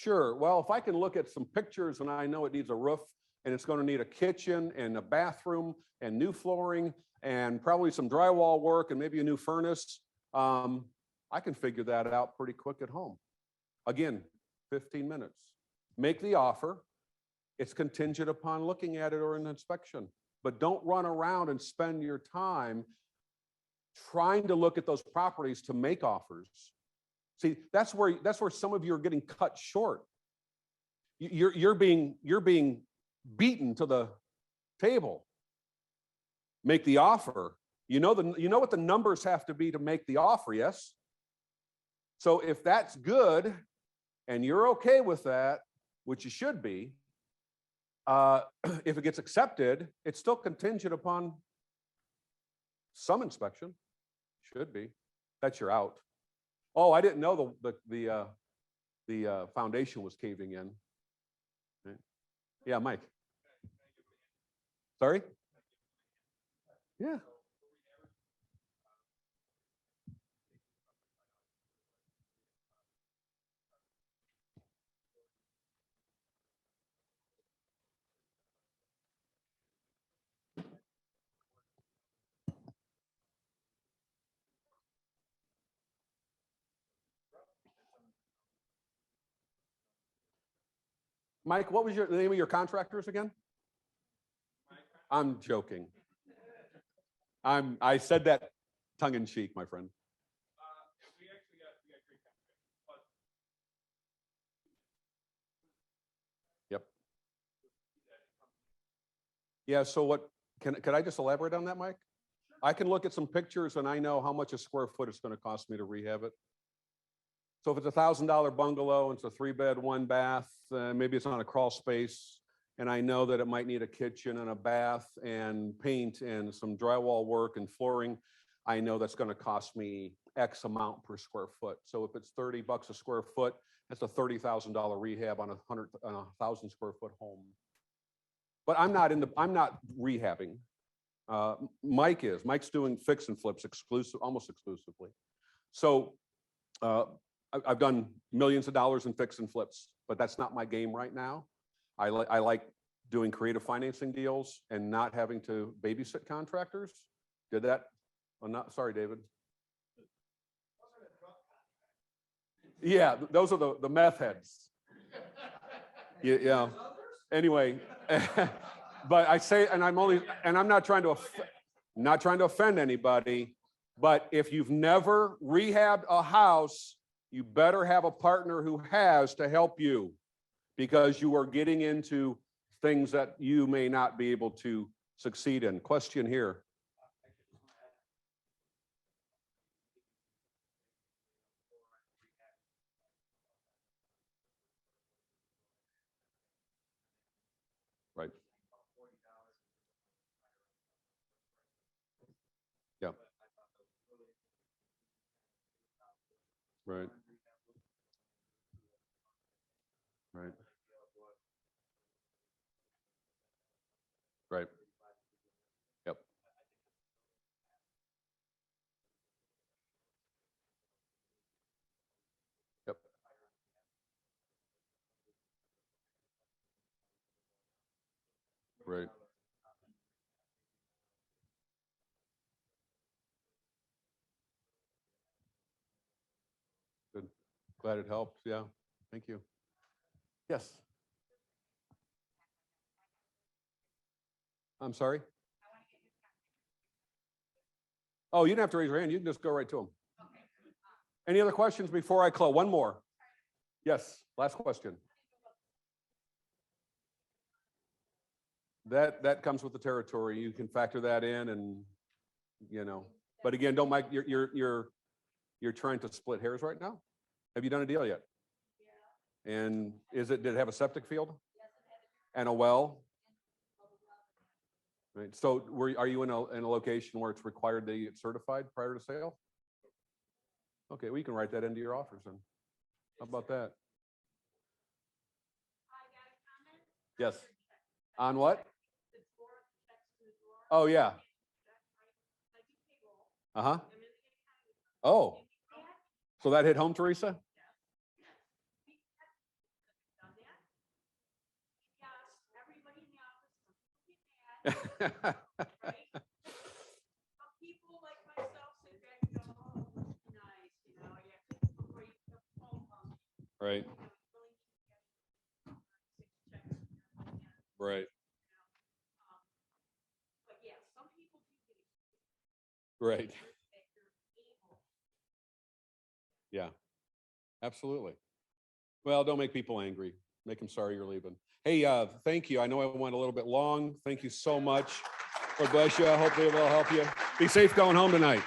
Sure. Well, if I can look at some pictures and I know it needs a roof and it's going to need a kitchen and a bathroom and new flooring and probably some drywall work and maybe a new furnace, I can figure that out pretty quick at home. Again, 15 minutes. Make the offer. It's contingent upon looking at it or an inspection. But don't run around and spend your time trying to look at those properties to make offers. See, that's where some of you are getting cut short. You're being beaten to the table. Make the offer. You know what the numbers have to be to make the offer, yes? So if that's good and you're okay with that, which you should be, if it gets accepted, it's still contingent upon some inspection. Should be. That's your out. Oh, I didn't know the foundation was caving in. Okay. Yeah, Mike. Sorry? Yeah. Mike, what was the name of your contractors again? I'm joking. I said that tongue in cheek, my friend. Yep. Yeah, so what, can I just elaborate on that, Mike? I can look at some pictures and I know how much a square foot it's going to cost me to rehab it. So if it's $1,000 bungalow, and it's a 3-bed, 1-bath, maybe it's on a crawl space, and I know that it might need a kitchen and a bath and paint and some drywall work and flooring, I know that's going to cost me X amount per square foot. So if it's $30 a square foot, that's a $30,000 rehab on a 1,000 square foot home. But I'm not rehabbing. Mike is. Mike's doing fix and flips almost exclusively. So I've done millions of dollars in fix and flips, but that's not my game right now. I like doing creative financing deals and not having to babysit contractors. Did that? Oh, not sorry, David. Yeah, those are the meth heads. Yeah. Anyway, but I say, and I'm not trying to offend anybody, but if you've never rehabbed a house, you better have a partner who has to help you, because you are getting into things that you may not be able to succeed in. Question here. Right. Yeah. Right. Right. Right. Yep. Yep. Right. Good. Glad it helped. Yeah. Thank you. Yes. I'm sorry. Oh, you didn't have to raise your hand. You can just go right to them. Any other questions before I close? One more. Yes. Last question. That comes with the territory. You can factor that in, and But again, don't Mike. You're trying to split hairs right now. Have you done a deal yet? Yeah. And did it have a septic field? Yes, and a well? Right. So are you in a location where it's required that you get certified prior to sale? Okay, well, you can write that into your offers then. How about that? Yes. On what? Oh, yeah. Uh-huh. Oh. So that hit home, Teresa? Some people like myself sit back and go, oh, nice, you know, yeah, before you go home, Right, you know, you really need to get 6 checks in your hand, right, you know. But yeah, some people do get right. that you're able. Yeah, absolutely. Well, don't make people angry. Make them sorry you're leaving. Hey, thank you. I know I went a little bit long. Thank you so much. God bless you. I hope they will help you. Be safe going home tonight.